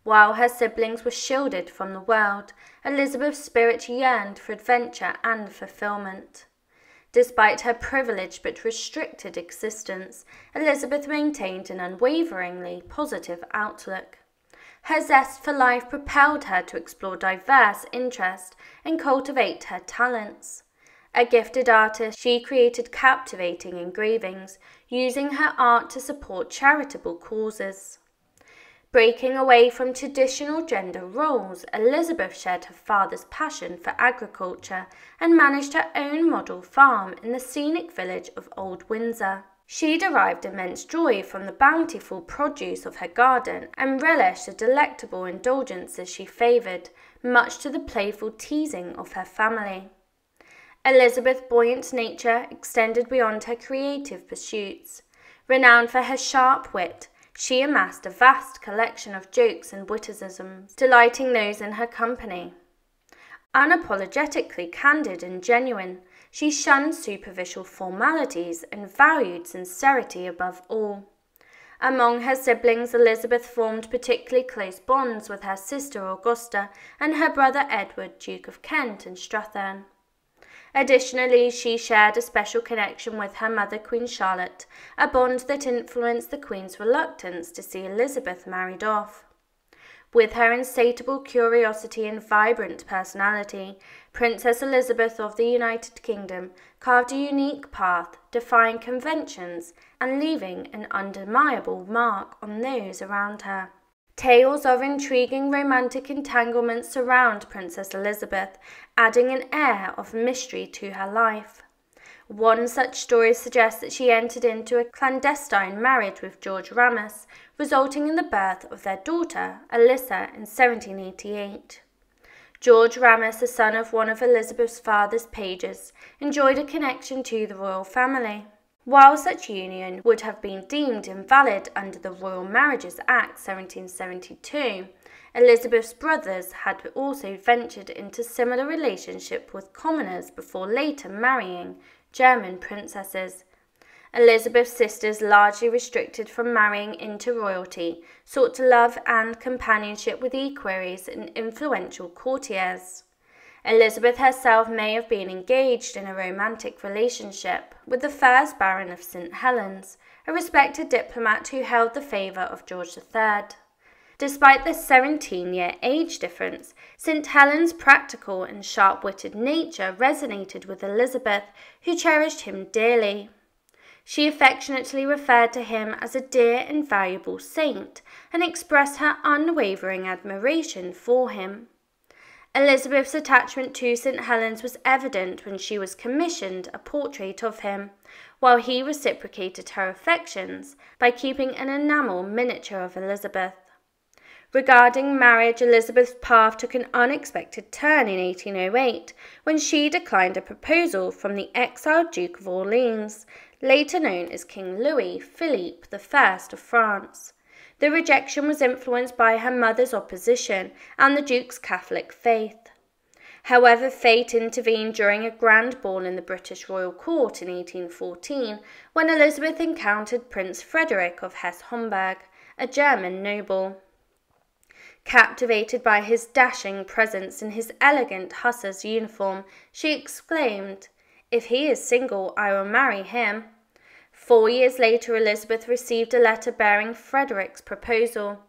While her siblings were shielded from the world, Elizabeth's spirit yearned for adventure and fulfillment. Despite her privileged but restricted existence, Elizabeth maintained an unwaveringly positive outlook. Her zest for life propelled her to explore diverse interests and cultivate her talents. A gifted artist, she created captivating engravings, using her art to support charitable causes. Breaking away from traditional gender roles, Elizabeth shared her father's passion for agriculture and managed her own model farm in the scenic village of Old Windsor. She derived immense joy from the bountiful produce of her garden and relished the delectable indulgences she favoured, much to the playful teasing of her family. Elizabeth's buoyant nature extended beyond her creative pursuits. Renowned for her sharp wit, She amassed a vast collection of jokes and witticisms, delighting those in her company. Unapologetically candid and genuine, she shunned superficial formalities and valued sincerity above all. Among her siblings, Elizabeth formed particularly close bonds with her sister Augusta and her brother Edward, Duke of Kent and Strathearn. Additionally, she shared a special connection with her mother, Queen Charlotte, a bond that influenced the Queen's reluctance to see Elizabeth married off. With her insatiable curiosity and vibrant personality, Princess Elizabeth of the United Kingdom carved a unique path, defying conventions and leaving an undeniable mark on those around her. Tales of intriguing romantic entanglements surround Princess Elizabeth, adding an air of mystery to her life. One such story suggests that she entered into a clandestine marriage with George Ramus, resulting in the birth of their daughter, Alyssa, in 1788. George Ramus, the son of one of Elizabeth's father's pages, enjoyed a connection to the royal family. While such union would have been deemed invalid under the Royal Marriages Act 1772, Elizabeth's brothers had also ventured into similar relationship with commoners before later marrying German princesses. Elizabeth's sisters, largely restricted from marrying into royalty, sought love and companionship with equerries and influential courtiers. Elizabeth herself may have been engaged in a romantic relationship with the first Baron of St. Helens, a respected diplomat who held the favour of George III. Despite the 17-year age difference, St. Helens' practical and sharp-witted nature resonated with Elizabeth, who cherished him dearly. She affectionately referred to him as a dear and valuable saint and expressed her unwavering admiration for him. Elizabeth's attachment to St. Helens was evident when she was commissioned a portrait of him, while he reciprocated her affections by keeping an enamel miniature of Elizabeth. Regarding marriage, Elizabeth's path took an unexpected turn in 1808 when she declined a proposal from the exiled Duke of Orleans, later known as King Louis Philippe I of France. The rejection was influenced by her mother's opposition and the Duke's Catholic faith. However, fate intervened during a grand ball in the British royal court in 1814 when Elizabeth encountered Prince Frederick of Hesse-Homburg, a German noble. Captivated by his dashing presence in his elegant hussar's uniform, she exclaimed, "If he is single, I will marry him." 4 years later, Elizabeth received a letter bearing Frederick's proposal.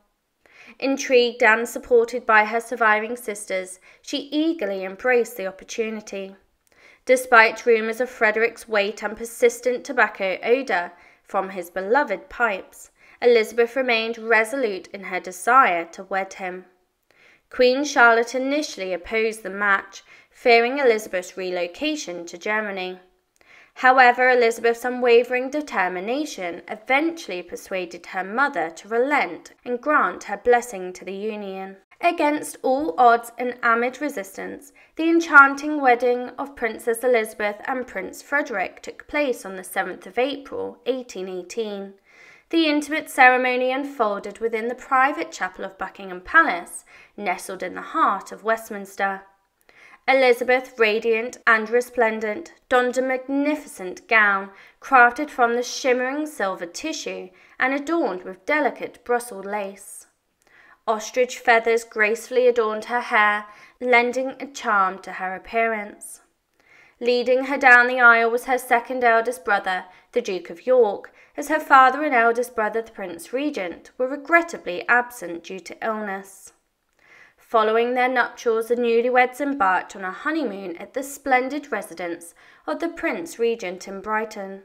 Intrigued and supported by her surviving sisters, she eagerly embraced the opportunity. Despite rumours of Frederick's weight and persistent tobacco odour from his beloved pipes, Elizabeth remained resolute in her desire to wed him. Queen Charlotte initially opposed the match, fearing Elizabeth's relocation to Germany. However, Elizabeth's unwavering determination eventually persuaded her mother to relent and grant her blessing to the union. Against all odds and amid resistance, the enchanting wedding of Princess Elizabeth and Prince Frederick took place on the 7th of April, 1818. The intimate ceremony unfolded within the private chapel of Buckingham Palace, nestled in the heart of Westminster. Elizabeth, radiant and resplendent, donned a magnificent gown crafted from the shimmering silver tissue and adorned with delicate Brussels lace. Ostrich feathers gracefully adorned her hair, lending a charm to her appearance. Leading her down the aisle was her second eldest brother, the Duke of York, as her father and eldest brother, the Prince Regent, were regrettably absent due to illness. Following their nuptials, the newlyweds embarked on a honeymoon at the splendid residence of the Prince Regent in Brighton.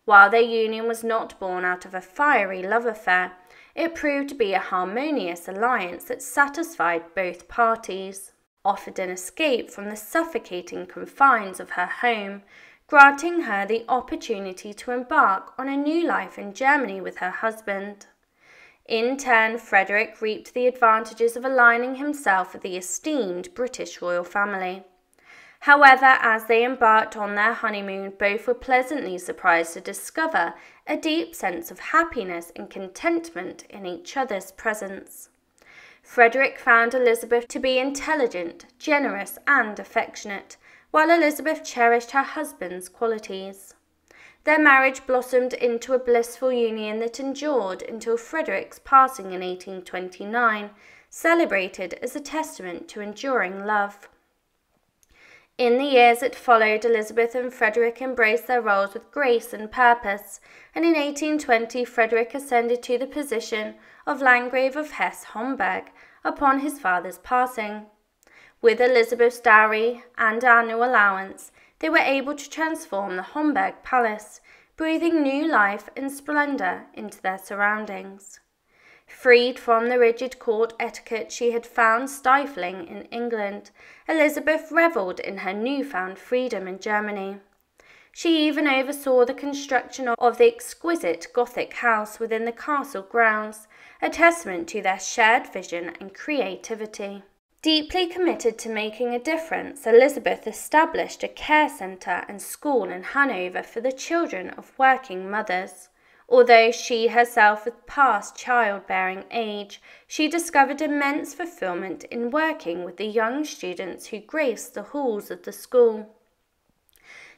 While their union was not born out of a fiery love affair, it proved to be a harmonious alliance that satisfied both parties, offered an escape from the suffocating confines of her home, granting her the opportunity to embark on a new life in Germany with her husband. In turn, Frederick reaped the advantages of aligning himself with the esteemed British royal family. However, as they embarked on their honeymoon, both were pleasantly surprised to discover a deep sense of happiness and contentment in each other's presence. Frederick found Elizabeth to be intelligent, generous, and affectionate, while Elizabeth cherished her husband's qualities. Their marriage blossomed into a blissful union that endured until Frederick's passing in 1829, celebrated as a testament to enduring love. In the years that followed, Elizabeth and Frederick embraced their roles with grace and purpose, and in 1820 Frederick ascended to the position of Landgrave of Hesse-Homburg upon his father's passing. With Elizabeth's dowry and annual allowance, they were able to transform the Homburg Palace, breathing new life and splendour into their surroundings. Freed from the rigid court etiquette she had found stifling in England, Elizabeth revelled in her newfound freedom in Germany. She even oversaw the construction of the exquisite Gothic house within the castle grounds, a testament to their shared vision and creativity. Deeply committed to making a difference, Elizabeth established a care centre and school in Hanover for the children of working mothers. Although she herself was past childbearing age, she discovered immense fulfillment in working with the young students who graced the halls of the school.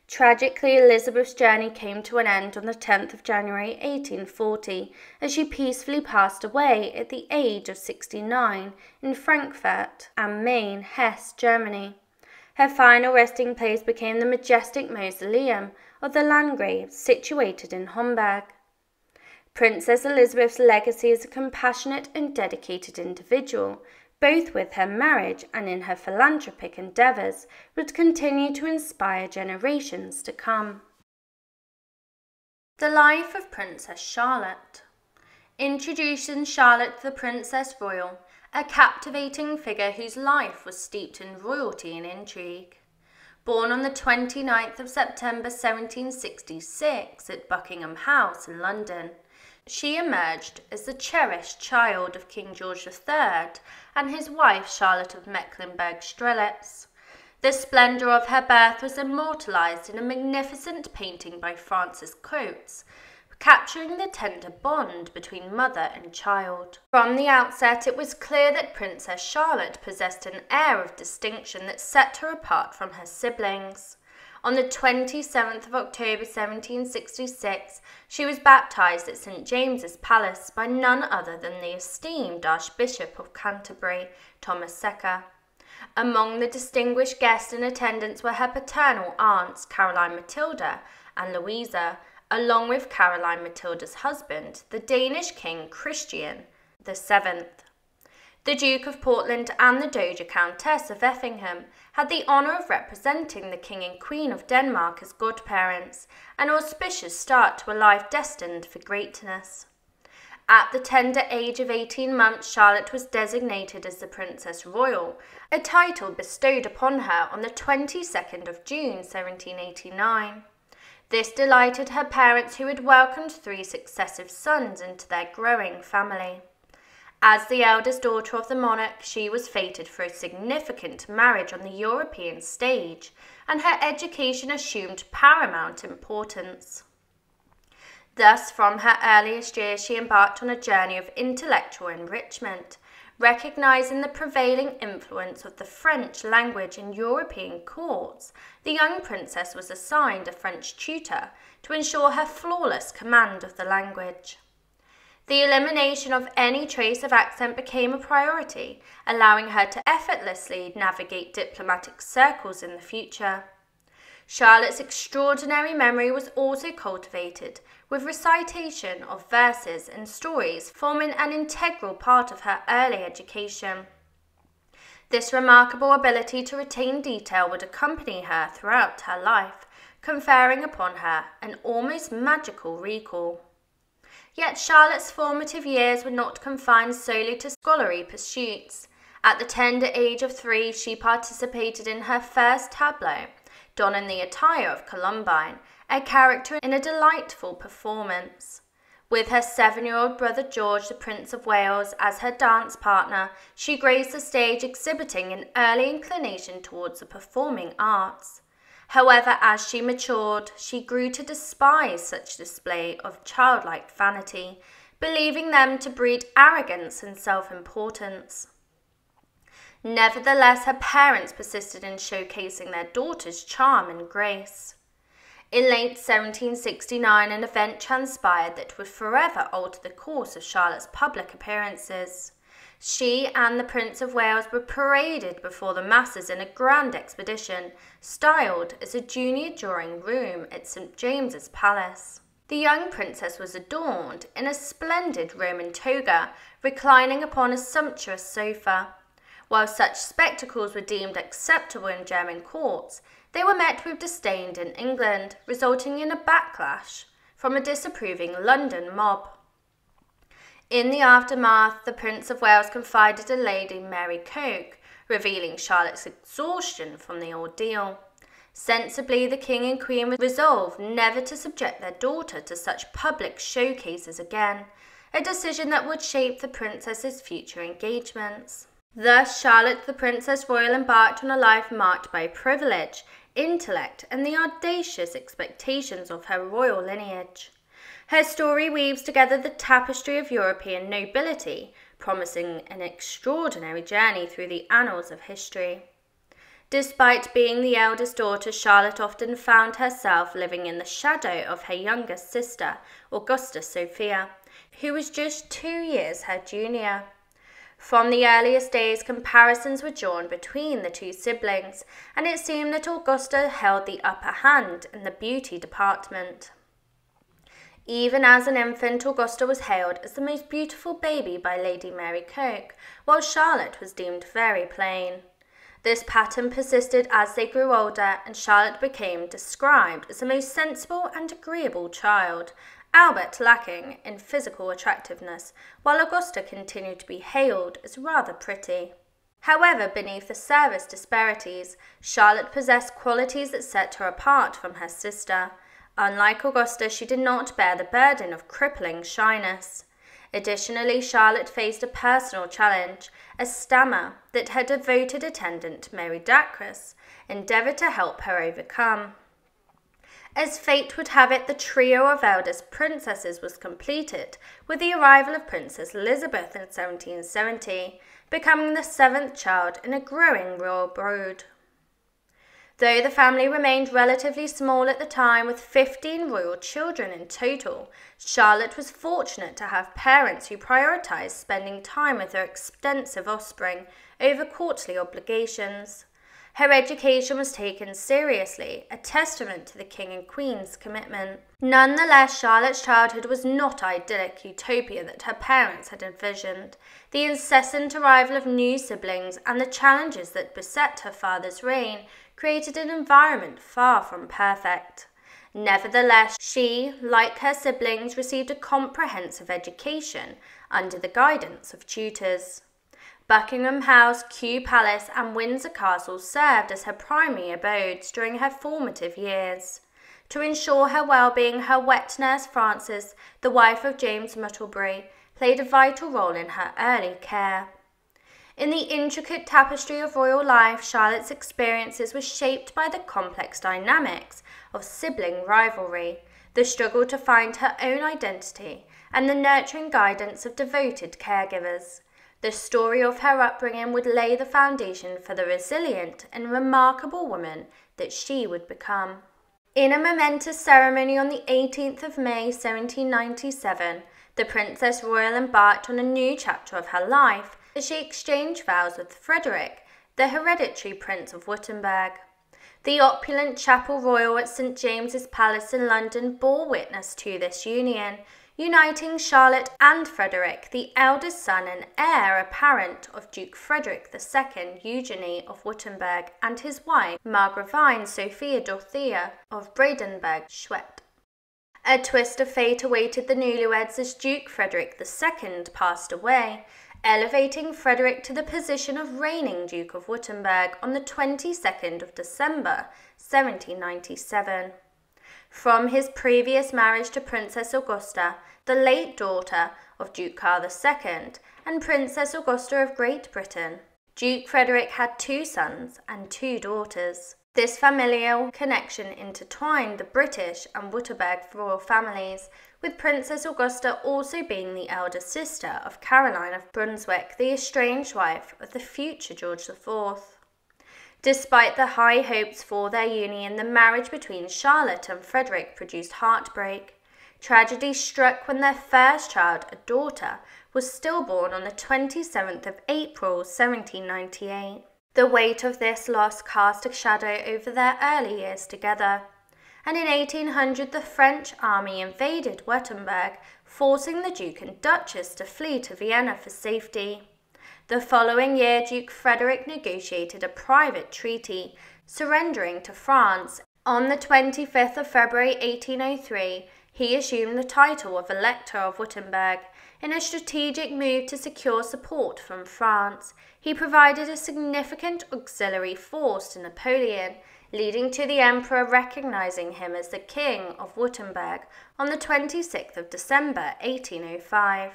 Tragically, Elizabeth's journey came to an end on the 10th of January 1840, as she peacefully passed away at the age of 69 in Frankfurt am Main, Hesse, Germany. Her final resting place became the majestic mausoleum of the Landgraves, situated in Homburg. Princess Elizabeth's legacy as a compassionate and dedicated individual, both with her marriage and in her philanthropic endeavours, would continue to inspire generations to come. The life of Princess Charlotte. Introducing Charlotte the Princess Royal, a captivating figure whose life was steeped in royalty and intrigue. Born on the 29th of September 1766 at Buckingham House in London, she emerged as the cherished child of King George III and his wife Charlotte of Mecklenburg-Strelitz. The splendour of her birth was immortalised in a magnificent painting by Francis Coates, capturing the tender bond between mother and child. From the outset, it was clear that Princess Charlotte possessed an air of distinction that set her apart from her siblings. On the 27th of October 1766, she was baptised at St. James's Palace by none other than the esteemed Archbishop of Canterbury, Thomas Secker. Among the distinguished guests in attendance were her paternal aunts, Caroline Matilda and Louisa, along with Caroline Matilda's husband, the Danish King Christian VII. The Duke of Portland and the Dowager Countess of Effingham had the honour of representing the King and Queen of Denmark as godparents, an auspicious start to a life destined for greatness. At the tender age of 18 months, Charlotte was designated as the Princess Royal, a title bestowed upon her on the 22nd of June 1789. This delighted her parents, who had welcomed 3 successive sons into their growing family. As the eldest daughter of the monarch, she was fated for a significant marriage on the European stage, and her education assumed paramount importance. Thus, from her earliest years, she embarked on a journey of intellectual enrichment. Recognizing the prevailing influence of the French language in European courts, the young princess was assigned a French tutor to ensure her flawless command of the language. The elimination of any trace of accent became a priority, allowing her to effortlessly navigate diplomatic circles in the future. Charlotte's extraordinary memory was also cultivated, with recitation of verses and stories forming an integral part of her early education. This remarkable ability to retain detail would accompany her throughout her life, conferring upon her an almost magical recall. Yet Charlotte's formative years were not confined solely to scholarly pursuits. At the tender age of 3, she participated in her first tableau, donning the attire of Columbine, a character in a delightful performance. With her 7-year-old brother George, the Prince of Wales, as her dance partner, she graced the stage exhibiting an early inclination towards the performing arts. However, as she matured, she grew to despise such display of childlike vanity, believing them to breed arrogance and self-importance. Nevertheless, her parents persisted in showcasing their daughter's charm and grace. In late 1769, an event transpired that would forever alter the course of Charlotte's public appearances. She and the Prince of Wales were paraded before the masses in a grand expedition, styled as a junior drawing room at St. James's Palace. The young princess was adorned in a splendid Roman toga, reclining upon a sumptuous sofa. While such spectacles were deemed acceptable in German courts, they were met with disdain in England, resulting in a backlash from a disapproving London mob. In the aftermath, the Prince of Wales confided to Lady Mary Coke, revealing Charlotte's exhaustion from the ordeal. Sensibly, the King and Queen resolved never to subject their daughter to such public showcases again, a decision that would shape the princess's future engagements. Thus, Charlotte the Princess Royal embarked on a life marked by privilege, intellect, and the audacious expectations of her royal lineage. Her story weaves together the tapestry of European nobility, promising an extraordinary journey through the annals of history. Despite being the eldest daughter, Charlotte often found herself living in the shadow of her younger sister, Augusta Sophia, who was just 2 years her junior. From the earliest days, comparisons were drawn between the two siblings, and it seemed that Augusta held the upper hand in the beauty department. Even as an infant, Augusta was hailed as the most beautiful baby by Lady Mary Coke, while Charlotte was deemed very plain. This pattern persisted as they grew older, and Charlotte became described as the most sensible and agreeable child, albeit lacking in physical attractiveness, while Augusta continued to be hailed as rather pretty. However, beneath the surface disparities, Charlotte possessed qualities that set her apart from her sister. Unlike Augusta, she did not bear the burden of crippling shyness. Additionally, Charlotte faced a personal challenge, a stammer that her devoted attendant, Mary Dacres, endeavoured to help her overcome. As fate would have it, the trio of eldest princesses was completed with the arrival of Princess Elizabeth in 1770, becoming the 7th child in a growing royal brood. Though the family remained relatively small at the time, with 15 royal children in total, Charlotte was fortunate to have parents who prioritised spending time with their extensive offspring over courtly obligations. Her education was taken seriously, a testament to the King and Queen's commitment. Nonetheless, Charlotte's childhood was not idyllic utopia that her parents had envisioned. The incessant arrival of new siblings and the challenges that beset her father's reign created an environment far from perfect. Nevertheless, she, like her siblings, received a comprehensive education under the guidance of tutors. Buckingham House, Kew Palace, and Windsor Castle served as her primary abodes during her formative years. To ensure her well-being, her wet nurse Frances, the wife of James Muttlebury, played a vital role in her early care. In the intricate tapestry of royal life, Charlotte's experiences were shaped by the complex dynamics of sibling rivalry, the struggle to find her own identity, and the nurturing guidance of devoted caregivers. The story of her upbringing would lay the foundation for the resilient and remarkable woman that she would become. In a momentous ceremony on the 18th of May 1797, the Princess Royal embarked on a new chapter of her life as she exchanged vows with Frederick, the hereditary Prince of Württemberg. The opulent Chapel Royal at St. James's Palace in London bore witness to this union, uniting Charlotte and Frederick, the eldest son and heir apparent of Duke Frederick II Eugenie of Württemberg, and his wife, Margravine Sophia Dorothea of Brandenburg-Schwedt. A twist of fate awaited the newlyweds as Duke Frederick II passed away, elevating Frederick to the position of reigning Duke of Württemberg on the 22nd of December 1797. From his previous marriage to Princess Augusta, the late daughter of Duke Karl II and Princess Augusta of Great Britain. Duke Frederick had 2 sons and 2 daughters. This familial connection intertwined the British and Württemberg royal families, with Princess Augusta also being the elder sister of Caroline of Brunswick, the estranged wife of the future George IV. Despite the high hopes for their union, the marriage between Charlotte and Frederick produced heartbreak. Tragedy struck when their first child, a daughter, was stillborn on the 27th of April 1798. The weight of this loss cast a shadow over their early years together, and in 1800 the French army invaded Württemberg, forcing the Duke and Duchess to flee to Vienna for safety. The following year, Duke Frederick negotiated a private treaty, surrendering to France. On the 25th of February 1803, he assumed the title of Elector of Württemberg. In a strategic move to secure support from France, he provided a significant auxiliary force to Napoleon, leading to the Emperor recognizing him as the King of Württemberg on the 26th of December 1805.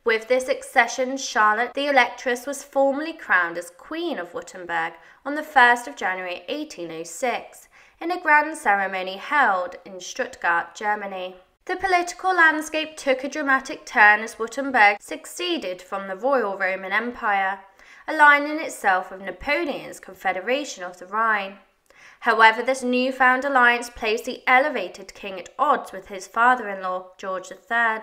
With this accession, Charlotte, the Electress, was formally crowned as Queen of Württemberg on the 1st of January 1806, in a grand ceremony held in Stuttgart, Germany. The political landscape took a dramatic turn as Württemberg seceded from the Royal Roman Empire, aligning itself with Napoleon's Confederation of the Rhine. However, this newfound alliance placed the elevated king at odds with his father-in-law, George III.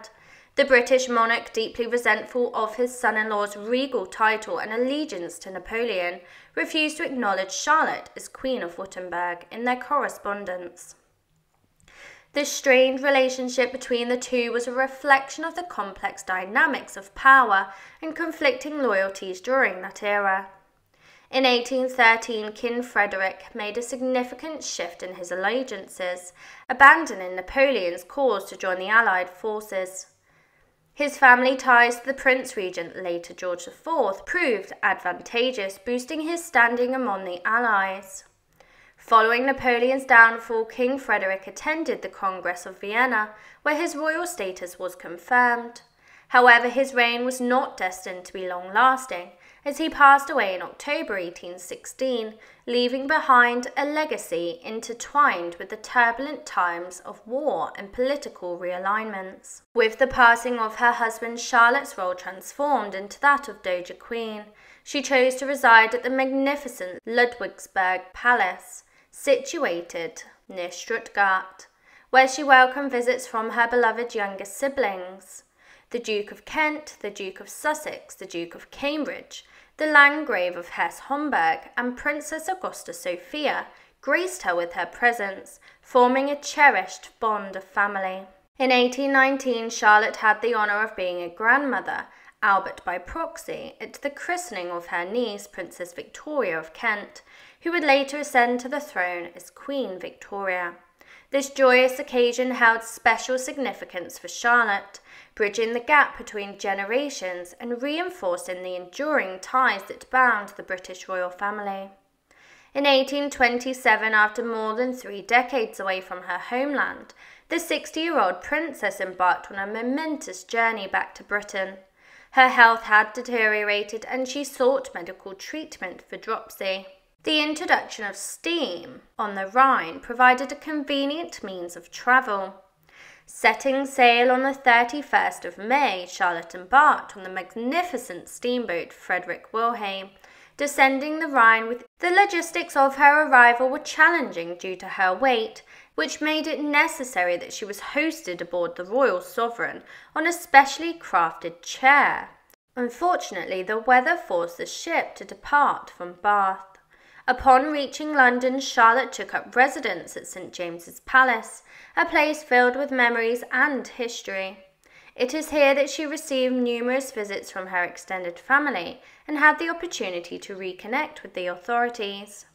The British monarch, deeply resentful of his son-in-law's regal title and allegiance to Napoleon, refused to acknowledge Charlotte as Queen of Württemberg in their correspondence. This strained relationship between the two was a reflection of the complex dynamics of power and conflicting loyalties during that era. In 1813, King Frederick made a significant shift in his allegiances, abandoning Napoleon's cause to join the Allied forces. His family ties to the Prince Regent, later George IV, proved advantageous, boosting his standing among the Allies. Following Napoleon's downfall, King Frederick attended the Congress of Vienna, where his royal status was confirmed. However, his reign was not destined to be long-lasting, as he passed away in October 1816, leaving behind a legacy intertwined with the turbulent times of war and political realignments. With the passing of her husband, Charlotte's role transformed into that of Dowager Queen. She chose to reside at the magnificent Ludwigsburg Palace, situated near Stuttgart, where she welcomed visits from her beloved younger siblings. The Duke of Kent, the Duke of Sussex, the Duke of Cambridge, the Landgrave of Hesse-Homburg, and Princess Augusta Sophia graced her with her presence, forming a cherished bond of family. In 1819, Charlotte had the honour of being a grandmother, albeit by proxy, at the christening of her niece, Princess Victoria of Kent, who would later ascend to the throne as Queen Victoria. This joyous occasion held special significance for Charlotte, bridging the gap between generations and reinforcing the enduring ties that bound the British royal family. In 1827, after more than 3 decades away from her homeland, the 60-year-old princess embarked on a momentous journey back to Britain. Her health had deteriorated and she sought medical treatment for dropsy. The introduction of steam on the Rhine provided a convenient means of travel. Setting sail on the 31st of May, Charlotte embarked on the magnificent steamboat Frederick Wilhelm, descending the Rhine. With the logistics of her arrival were challenging due to her weight, which made it necessary that she was hosted aboard the Royal Sovereign on a specially crafted chair. Unfortunately, the weather forced the ship to depart from Bath. Upon reaching London, Charlotte took up residence at St. James's Palace, a place filled with memories and history. It is here that she received numerous visits from her extended family and had the opportunity to reconnect with the authorities.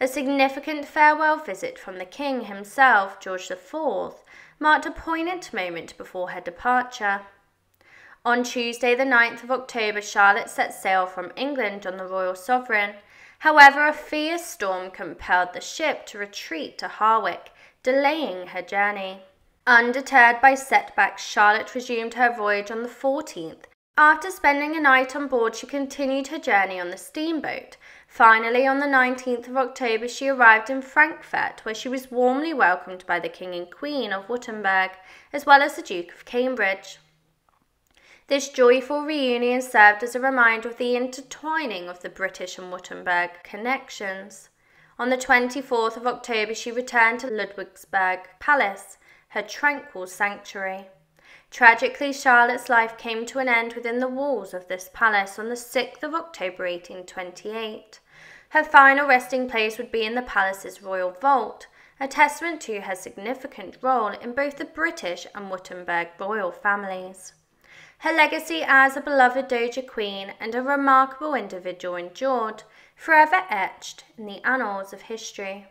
A significant farewell visit from the King himself, George IV, marked a poignant moment before her departure. On Tuesday, the 9th of October, Charlotte set sail from England on the Royal Sovereign. However, a fierce storm compelled the ship to retreat to Harwich, delaying her journey. Undeterred by setbacks, Charlotte resumed her voyage on the 14th. After spending a night on board, she continued her journey on the steamboat. Finally, on the 19th of October, she arrived in Frankfurt, where she was warmly welcomed by the King and Queen of Württemberg, as well as the Duke of Cambridge. This joyful reunion served as a reminder of the intertwining of the British and Württemberg connections. On the 24th of October, she returned to Ludwigsburg Palace, her tranquil sanctuary. Tragically, Charlotte's life came to an end within the walls of this palace on the 6th of October 1828. Her final resting place would be in the palace's royal vault, a testament to her significant role in both the British and Württemberg royal families. Her legacy as a beloved Dowager Queen and a remarkable individual endured, forever etched in the annals of history.